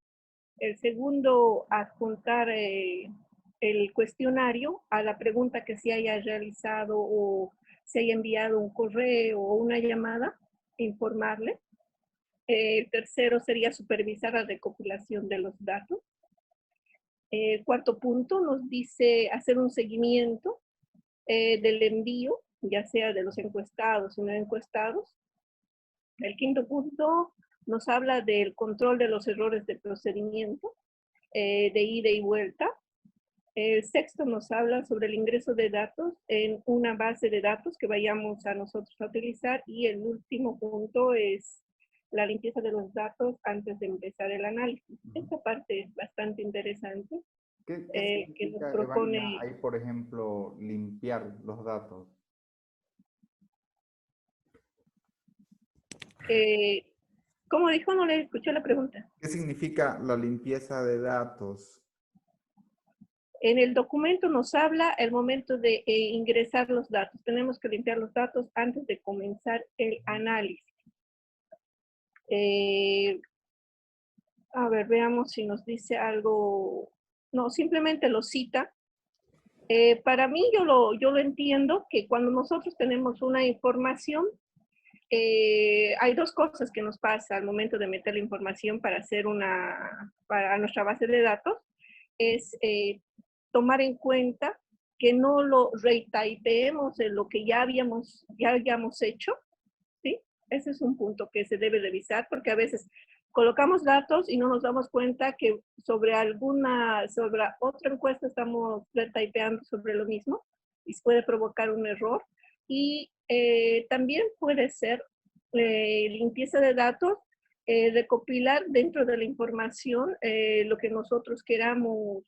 El segundo, adjuntar el cuestionario a la pregunta que se haya realizado, o se haya enviado un correo o una llamada, informarle. El tercero sería supervisar la recopilación de los datos. El cuarto punto nos dice hacer un seguimiento del envío, ya sea de los encuestados o no encuestados. El quinto punto nos habla del control de los errores de procedimiento. de ida y vuelta. El sexto nos habla sobre el ingreso de datos en una base de datos que vayamos a nosotros a utilizar. Y el último punto es la limpieza de los datos antes de empezar el análisis. Esta parte es bastante interesante. ¿Qué Que nos significa, propone... Evanina, ahí, por ejemplo, limpiar los datos? ¿Cómo dijo? No le escuché la pregunta. ¿Qué significa la limpieza de datos? En el documento nos habla el momento de ingresar los datos. Tenemos que limpiar los datos antes de comenzar el análisis. A ver, veamos si nos dice algo. No, simplemente lo cita. Para mí, yo lo entiendo que cuando nosotros tenemos una información, hay dos cosas que nos pasa al momento de meter la información para hacer para nuestra base de datos. Es tomar en cuenta que no lo retypeemos en lo que ya hayamos hecho, ¿sí? Ese es un punto que se debe revisar, porque a veces colocamos datos y no nos damos cuenta que sobre otra encuesta estamos retypeando sobre lo mismo y puede provocar un error. Y también puede ser limpieza de datos, recopilar dentro de la información lo que nosotros queramos,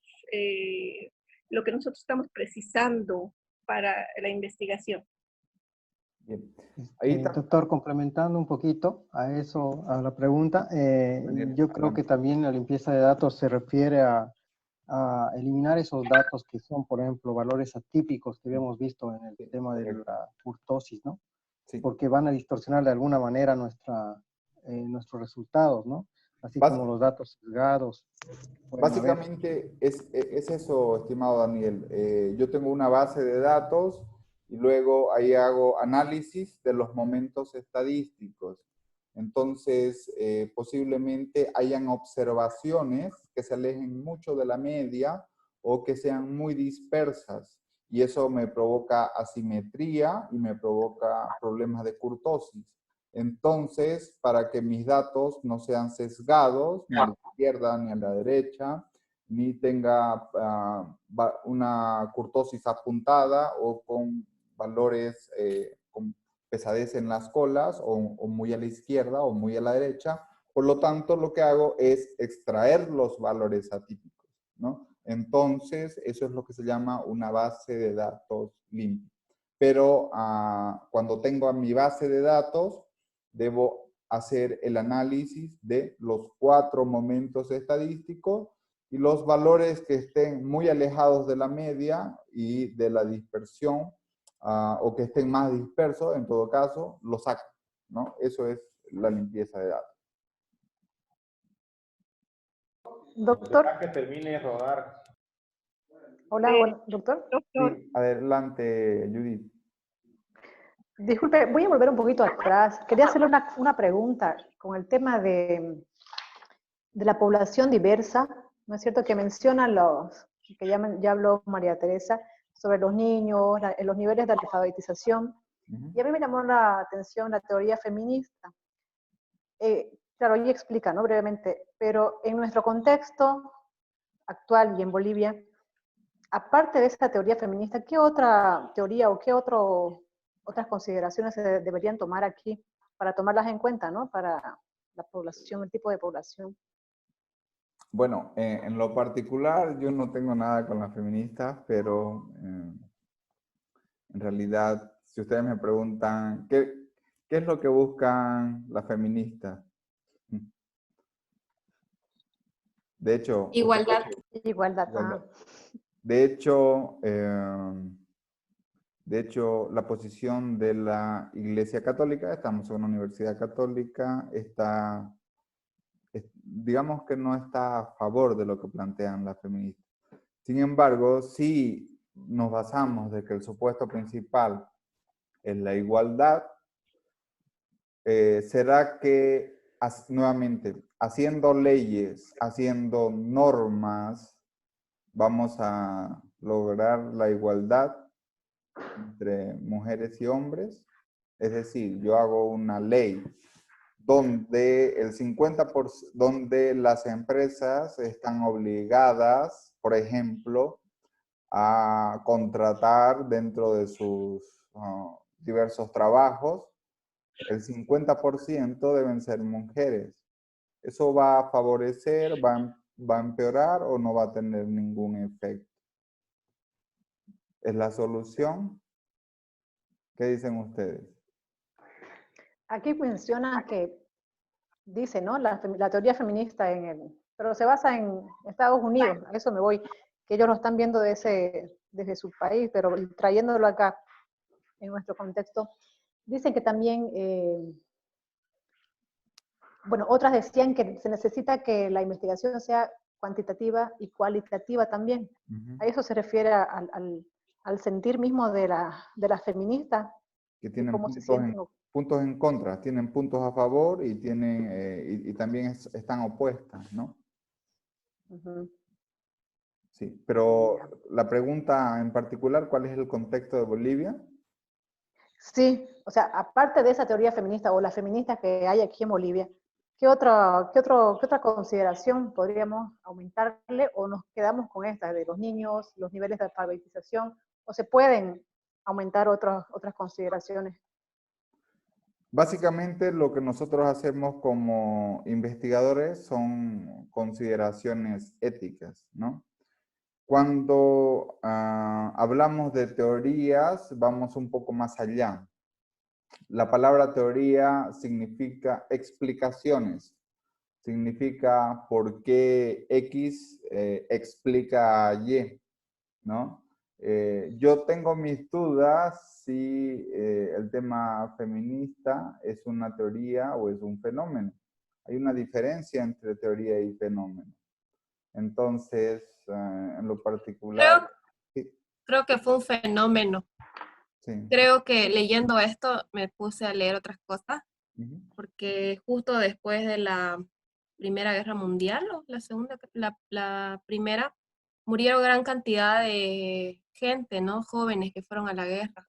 lo que nosotros estamos precisando para la investigación. Bien. Ahí está. Doctor, complementando un poquito a eso, a la pregunta, yo creo que también la limpieza de datos se refiere a eliminar esos datos que son, por ejemplo, valores atípicos que habíamos visto en el tema de la kurtosis, ¿no? Sí. Porque van a distorsionar de alguna manera nuestros resultados, ¿no? Así como los datos sesgados. Básicamente es eso, estimado Daniel. Yo tengo una base de datos y luego ahí hago análisis de los momentos estadísticos. Entonces, posiblemente hayan observaciones que se alejen mucho de la media o que sean muy dispersas. Y eso me provoca asimetría y me provoca problemas de kurtosis. Entonces, para que mis datos no sean sesgados, ni a la izquierda ni a la derecha, ni tenga una kurtosis apuntada o con valores con pesadez en las colas o muy a la izquierda o muy a la derecha. Por lo tanto, lo que hago es extraer los valores atípicos, ¿no? Entonces, eso es lo que se llama una base de datos limpia. Pero cuando tengo a mi base de datos, debo hacer el análisis de los 4 momentos estadísticos y los valores que estén muy alejados de la media y de la dispersión, o que estén más dispersos, en todo caso, los saco, ¿no? Eso es la limpieza de datos. Doctor. Que termine de rodar. Hola, bueno, doctor. Doctor. Sí, adelante, Judith. Disculpe, voy a volver un poquito atrás. Quería hacerle una pregunta con el tema de la población diversa, ¿no es cierto? Que menciona que ya habló María Teresa, sobre los niños, los niveles de alfabetización. Y a mí me llamó la atención la teoría feminista. Claro, ahí explica, ¿no? Brevemente, pero en nuestro contexto actual y en Bolivia, aparte de esta teoría feminista, ¿qué otra teoría o qué otras consideraciones se deberían tomar aquí para tomarlas en cuenta, ¿no? Para la población, el tipo de población. Bueno, en lo particular yo no tengo nada con las feministas, pero en realidad, si ustedes me preguntan, ¿qué es lo que buscan las feministas? De hecho... Igualdad. Igualdad. De hecho, la posición de la Iglesia Católica, estamos en una universidad católica, digamos que no está a favor de lo que plantean las feministas. Sin embargo, si nos basamos de que el supuesto principal es la igualdad, será que, nuevamente, haciendo leyes, haciendo normas, vamos a lograr la igualdad entre mujeres y hombres. Es decir, yo hago una ley donde el 50%, donde las empresas están obligadas, por ejemplo, a contratar dentro de sus diversos trabajos, el 50% deben ser mujeres. ¿Eso va a favorecer, va a empeorar o no va a tener ningún efecto? ¿Es la solución? ¿Qué dicen ustedes? Aquí menciona que dice, ¿no? La teoría feminista pero se basa en Estados Unidos, a eso me voy, que ellos lo están viendo desde su país, pero trayéndolo acá, en nuestro contexto, dicen que también, bueno, otras decían que se necesita que la investigación sea cuantitativa y cualitativa también. A eso se refiere al sentir mismo de la feminista, Que y tienen cómo se sienten. puntos en contra, tienen puntos a favor y, y también están opuestas, ¿no? Sí, pero la pregunta en particular, ¿cuál es el contexto de Bolivia? Sí, o sea, aparte de esa teoría feminista o las feministas que hay aquí en Bolivia, ¿qué otra consideración podríamos aumentarle o nos quedamos con esta de los niños, los niveles de alfabetización, o se pueden aumentar otras consideraciones? Básicamente lo que nosotros hacemos como investigadores son consideraciones éticas, ¿no? Cuando hablamos de teorías, vamos un poco más allá. La palabra teoría significa explicaciones, significa por qué X explica Y, ¿no? Yo tengo mis dudas si el tema feminista es una teoría o es un fenómeno. Hay una diferencia entre teoría y fenómeno. Entonces, en lo particular... Creo que fue un fenómeno. Sí. Creo que leyendo esto me puse a leer otras cosas, porque justo después de la Primera Guerra Mundial, o la segunda, la primera, murieron gran cantidad de gente, ¿no? Jóvenes que fueron a la guerra.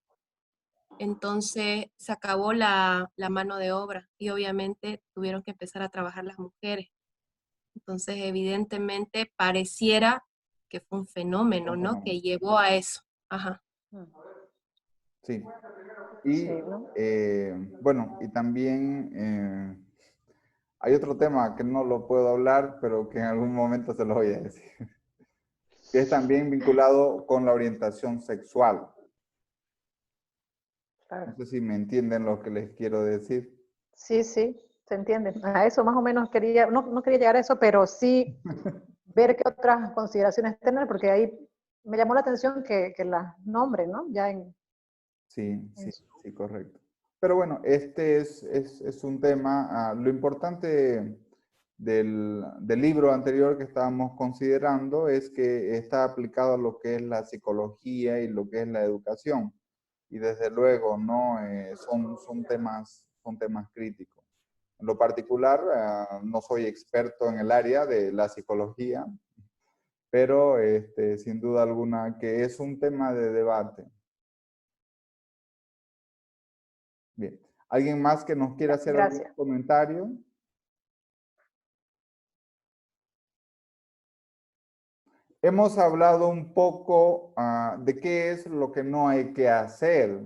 Entonces se acabó la mano de obra y obviamente tuvieron que empezar a trabajar las mujeres. Entonces evidentemente pareciera que fue un fenómeno, ¿no? Que llevó a eso. Ajá. Sí. Y Sí, ¿no? bueno, y también hay otro tema que no lo puedo hablar, pero que en algún momento se lo voy a decir, que es también vinculado con la orientación sexual. Claro. No sé si me entienden lo que les quiero decir. Sí, sí, se entiende. A eso más o menos quería, no quería llegar a eso, pero sí ver qué otras consideraciones tener, porque ahí me llamó la atención que las nombres, ¿no? Ya Sí, correcto. Pero bueno, este es un tema, lo importante del libro anterior que estábamos considerando es que está aplicado a lo que es la psicología y lo que es la educación. Y desde luego, ¿no? Son temas críticos. En lo particular, no soy experto en el área de la psicología, pero sin duda alguna que es un tema de debate. Bien. ¿Alguien más que nos quiera hacer algún comentario? Hemos hablado un poco de qué es lo que no hay que hacer.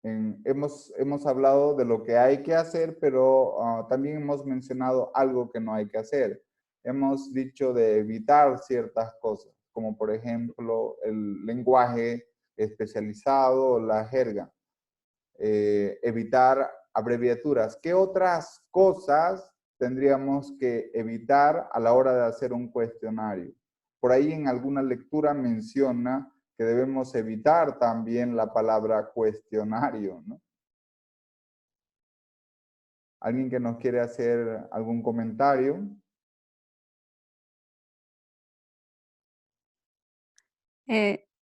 Hemos hablado de lo que hay que hacer, pero también hemos mencionado algo que no hay que hacer. Hemos dicho de evitar ciertas cosas, como por ejemplo el lenguaje especializado o la jerga. Evitar abreviaturas. ¿Qué otras cosas tendríamos que evitar a la hora de hacer un cuestionario? Por ahí en alguna lectura menciona que debemos evitar también la palabra cuestionario, ¿no? ¿Alguien que nos quiere hacer algún comentario?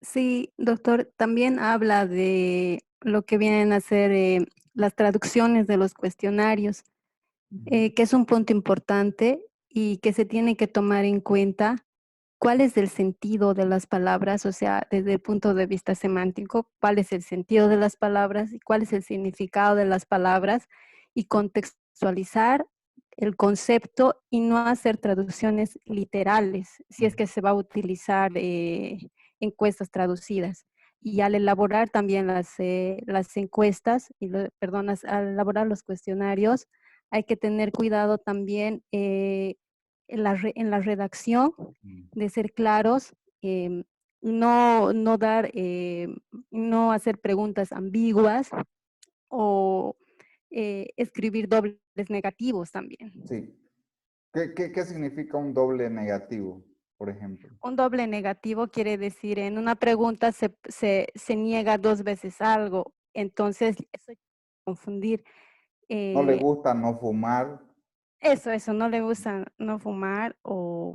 Sí, doctor, también habla de lo que vienen a ser las traducciones de los cuestionarios, que es un punto importante y que se tiene que tomar en cuenta cuál es el sentido de las palabras, o sea, desde el punto de vista semántico, cuál es el sentido de las palabras y cuál es el significado de las palabras y contextualizar el concepto y no hacer traducciones literales, si es que se va a utilizar encuestas traducidas. Y al elaborar también las encuestas, al elaborar los cuestionarios, hay que tener cuidado también en la redacción, de ser claros, no hacer preguntas ambiguas o escribir dobles negativos también. Sí. ¿Qué significa un doble negativo, por ejemplo? Un doble negativo quiere decir en una pregunta se niega 2 veces algo, entonces eso puede confundir. No le eh, gusta no fumar. Eso, no le gusta no fumar o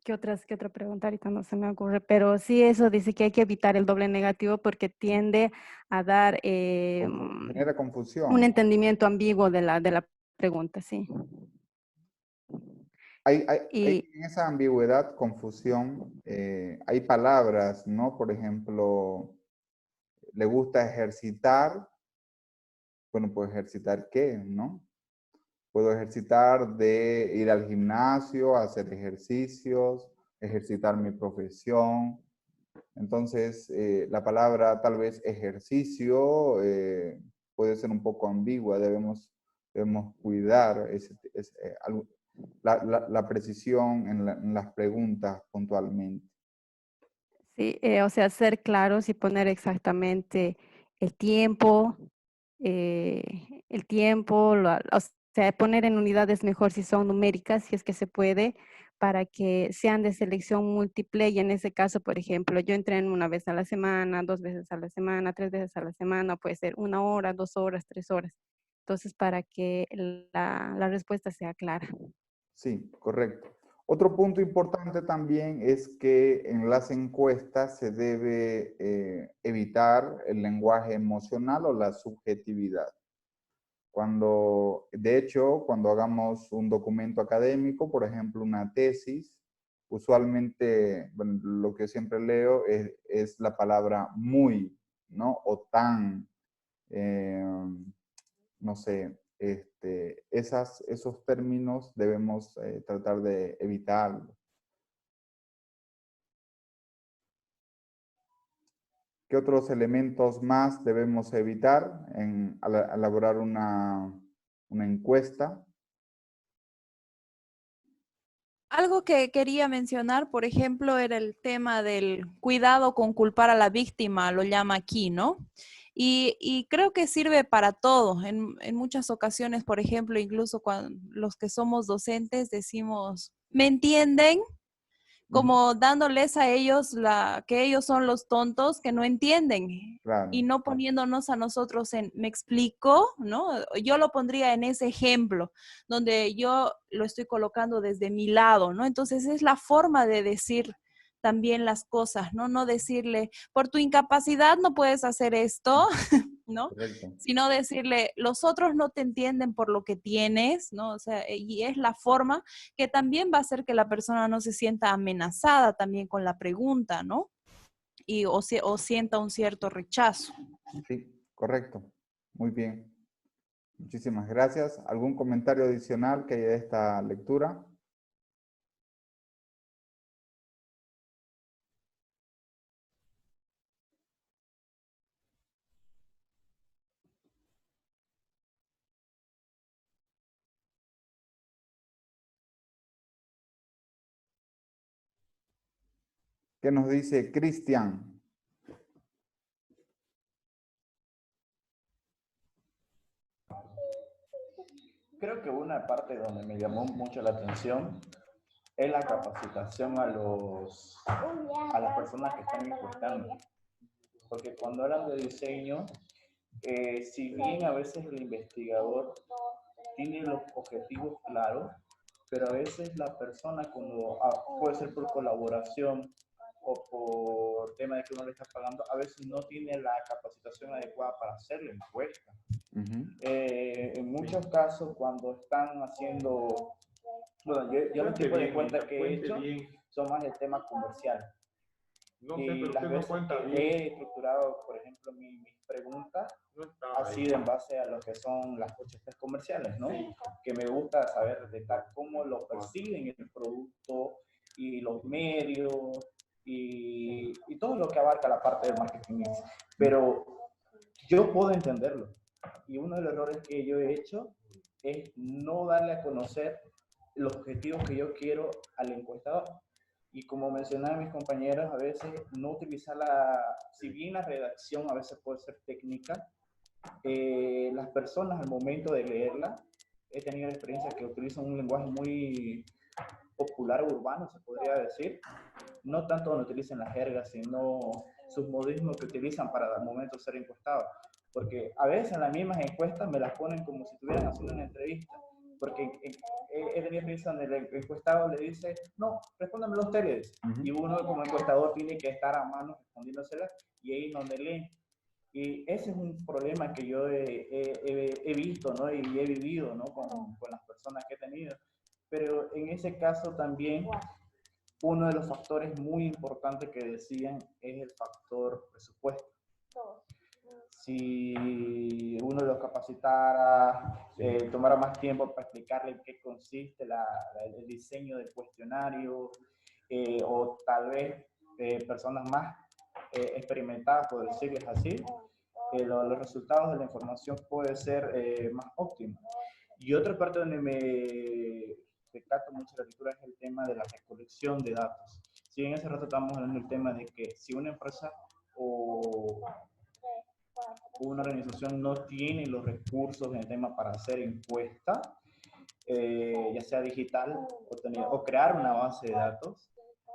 qué otra pregunta ahorita no se me ocurre, pero sí eso dice que hay que evitar el doble negativo porque tiende a dar Genera un confusión. entendimiento ambiguo de la pregunta, sí. Y En esa ambigüedad, confusión, hay palabras, ¿no? Por ejemplo, le gusta ejercitar. Bueno, pues ejercitar qué, ¿no? Puedo ejercitar de ir al gimnasio, hacer ejercicios, ejercitar mi profesión. Entonces, la palabra tal vez ejercicio puede ser un poco ambigua. Debemos cuidar la precisión en las preguntas puntualmente. sí, o sea, ser claros y poner exactamente el tiempo, o sea, poner en unidades mejor si son numéricas, si es que se puede, para que sean de selección múltiple y en ese caso, por ejemplo, yo entreno 1 vez a la semana, 2 veces a la semana, 3 veces a la semana, puede ser 1 hora, 2 horas, 3 horas. Entonces, para que la respuesta sea clara. Sí, correcto. Otro punto importante también es que en las encuestas se debe evitar el lenguaje emocional o la subjetividad. De hecho, cuando hagamos un documento académico, por ejemplo, una tesis, usualmente, bueno, lo que siempre leo es la palabra muy, ¿no? O tan, no sé, esos términos debemos tratar de evitarlos. ¿Qué otros elementos más debemos evitar al elaborar una encuesta? Algo que quería mencionar, por ejemplo, era el tema del cuidado con culpar a la víctima, lo llama aquí, ¿no? Y creo que sirve para todo. En muchas ocasiones, por ejemplo, incluso cuando los que somos docentes decimos, ¿me entienden? Como dándoles a ellos que ellos son los tontos que no entienden Claro. y no poniéndonos a nosotros ¿me explico? ¿No? Yo lo pondría en ese ejemplo, donde yo lo estoy colocando desde mi lado, ¿no? Entonces es la forma de decir también las cosas, ¿no? No decirle, por tu incapacidad no puedes hacer esto, ¿no? Correcto. Sino decirle, los otros no te entienden por lo que tienes, ¿no? O sea, y es la forma que también va a hacer que la persona no se sienta amenazada también con la pregunta, ¿no? O sienta un cierto rechazo. Sí, correcto. Muy bien. Muchísimas gracias. ¿Algún comentario adicional que haya de esta lectura? ¿Qué nos dice Cristian? Creo que una parte donde me llamó mucho la atención es la capacitación a las personas que están encuestando. Porque cuando hablan de diseño, si bien a veces el investigador tiene los objetivos claros, pero a veces la persona cuando puede ser por colaboración o por tema de que uno le está pagando, a veces no tiene la capacitación adecuada para hacer la encuesta. En muchos casos cuando están haciendo, bueno, yo los tipos de cuentas que he hecho son más el tema comercial. No sé, y las veces que he estructurado, por ejemplo, mis preguntas, ha sido en base a lo que son las propuestas comerciales, ¿no? Que me gusta saber detectar cómo lo perciben el producto y los medios y todo lo que abarca la parte del marketing. Pero yo puedo entenderlo. Y uno de los errores que yo he hecho es no darle a conocer los objetivos que yo quiero al encuestador. Y como mencionaban mis compañeros, a veces no utilizar si bien la redacción a veces puede ser técnica, las personas al momento de leerla, he tenido la experiencia que utilizan un lenguaje muy popular urbano, se podría decir, no tanto donde utilicen las jergas, sino sus modismos que utilizan para al momento de ser encuestados. Porque a veces en las mismas encuestas me las ponen como si estuvieran haciendo una entrevista. Porque he tenido experiencia donde el encuestado le dice, no, respóndanmelo ustedes. Y uno como encuestador tiene que estar a mano respondiéndosela y ahí es donde leen. Y ese es un problema que yo he visto, ¿no? Y he vivido, ¿no? Con las personas que he tenido. Pero en ese caso también uno de los factores muy importantes que decían es el factor presupuesto. Si uno los capacitara, tomara más tiempo para explicarle en qué consiste el diseño del cuestionario, o tal vez personas más experimentadas, por decirles así, los resultados de la información pueden ser más óptimos. Y otra parte donde me recato mucho la lectura es el tema de la recolección de datos. Si en ese rato estamos hablando del tema de que si una empresa o una organización no tiene los recursos en el tema para hacer encuesta, ya sea digital o crear una base de datos,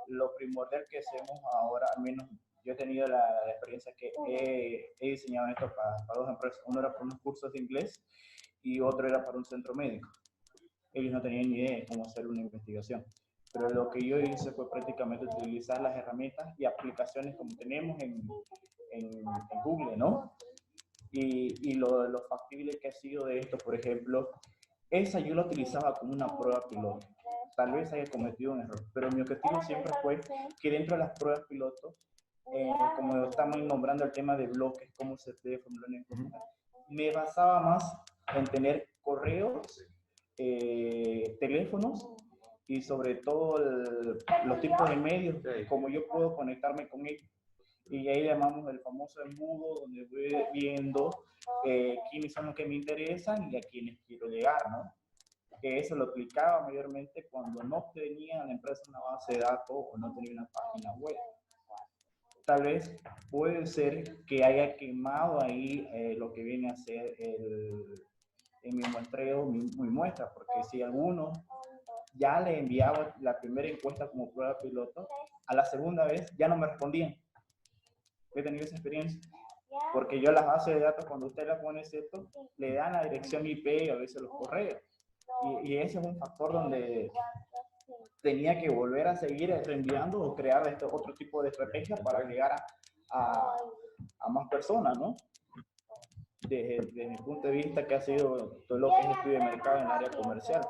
lo primordial que hacemos ahora, al menos yo he tenido la experiencia que he diseñado esto para dos empresas. Uno era para unos cursos de inglés y otro era para un centro médico. Ellos no tenían ni idea de cómo hacer una investigación. Pero lo que yo hice fue prácticamente utilizar las herramientas y aplicaciones como tenemos en Google, ¿no? Y lo factible que ha sido de esto, por ejemplo, esa yo la utilizaba como una prueba piloto. Tal vez haya cometido un error, pero mi objetivo siempre fue que dentro de las pruebas piloto, como estamos nombrando el tema de bloques, cómo se debe formular una encuesta, me basaba más en tener correos, teléfonos y sobre todo los tipos de medios, como yo puedo conectarme con ellos. Y ahí llamamos el famoso embudo, donde voy viendo quiénes son los que me interesan y a quienes quiero llegar, ¿no? Que eso lo aplicaba mayormente cuando no tenía la empresa una base de datos o no tenía una página web. Tal vez puede ser que haya quemado ahí lo que viene a ser en mi muestreo, mi muestra, porque si alguno ya le enviaba la primera encuesta como prueba piloto, a la segunda vez ya no me respondían. He tenido esa experiencia, porque yo las bases de datos, cuando usted las pone, ¿cierto?, le dan la dirección IP y a veces los correos. Y ese es un factor donde tenía que volver a seguir reenviando o crear otro tipo de estrategia para llegar a más personas, ¿no? Desde mi punto de vista, que ha sido todo lo que es estudio de mercado en el área comercial.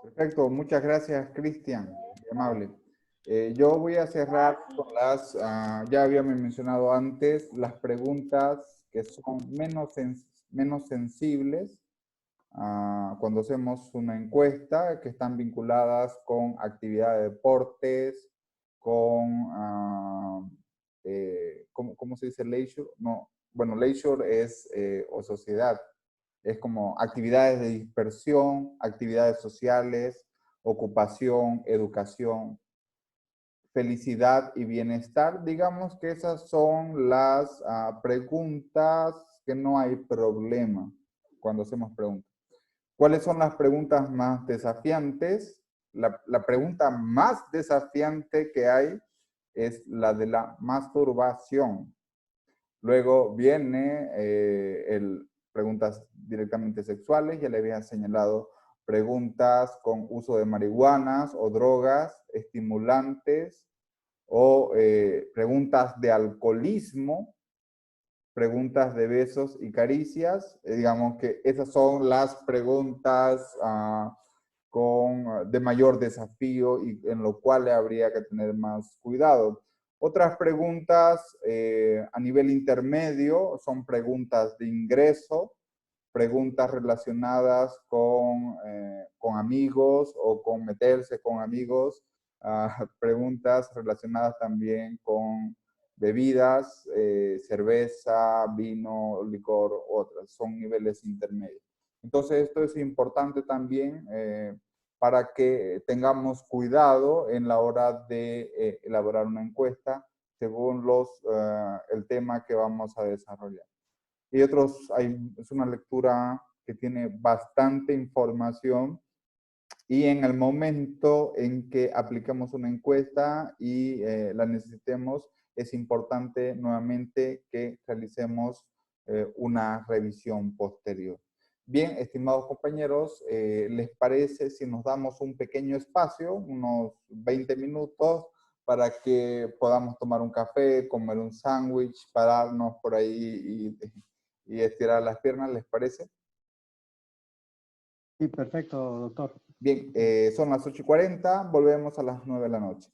Perfecto, muchas gracias, Cristian, muy amable. Yo voy a cerrar con ya habíamos mencionado antes, las preguntas que son menos sensibles cuando hacemos una encuesta, que están vinculadas con actividad de deportes, con, ¿cómo se dice leisure? No, bueno, leisure es, o sociedad, es como actividades de dispersión, actividades sociales, ocupación, educación, felicidad y bienestar. Digamos que esas son las preguntas que no hay problema cuando hacemos preguntas. ¿Cuáles son las preguntas más desafiantes? La pregunta más desafiante que hay es la de la masturbación. Luego viene preguntas directamente sexuales, ya le había señalado preguntas con uso de marihuanas o drogas, estimulantes, o preguntas de alcoholismo, preguntas de besos y caricias. Digamos que esas son las preguntas de mayor desafío y en lo cual habría que tener más cuidado. Otras preguntas a nivel intermedio son preguntas de ingreso, preguntas relacionadas con amigos o con meterse con amigos, preguntas relacionadas también con bebidas, cerveza, vino, licor, otras, son niveles intermedios. Entonces esto es importante también para que tengamos cuidado en la hora de elaborar una encuesta según el tema que vamos a desarrollar. Y es una lectura que tiene bastante información y en el momento en que aplicamos una encuesta y la necesitemos, es importante nuevamente que realicemos una revisión posterior. Bien, estimados compañeros, ¿les parece si nos damos un pequeño espacio, unos 20 minutos, para que podamos tomar un café, comer un sándwich, pararnos por ahí y estirar las piernas, ¿les parece? Sí, perfecto, doctor. Bien, son las 8:40, volvemos a las 9 de la noche.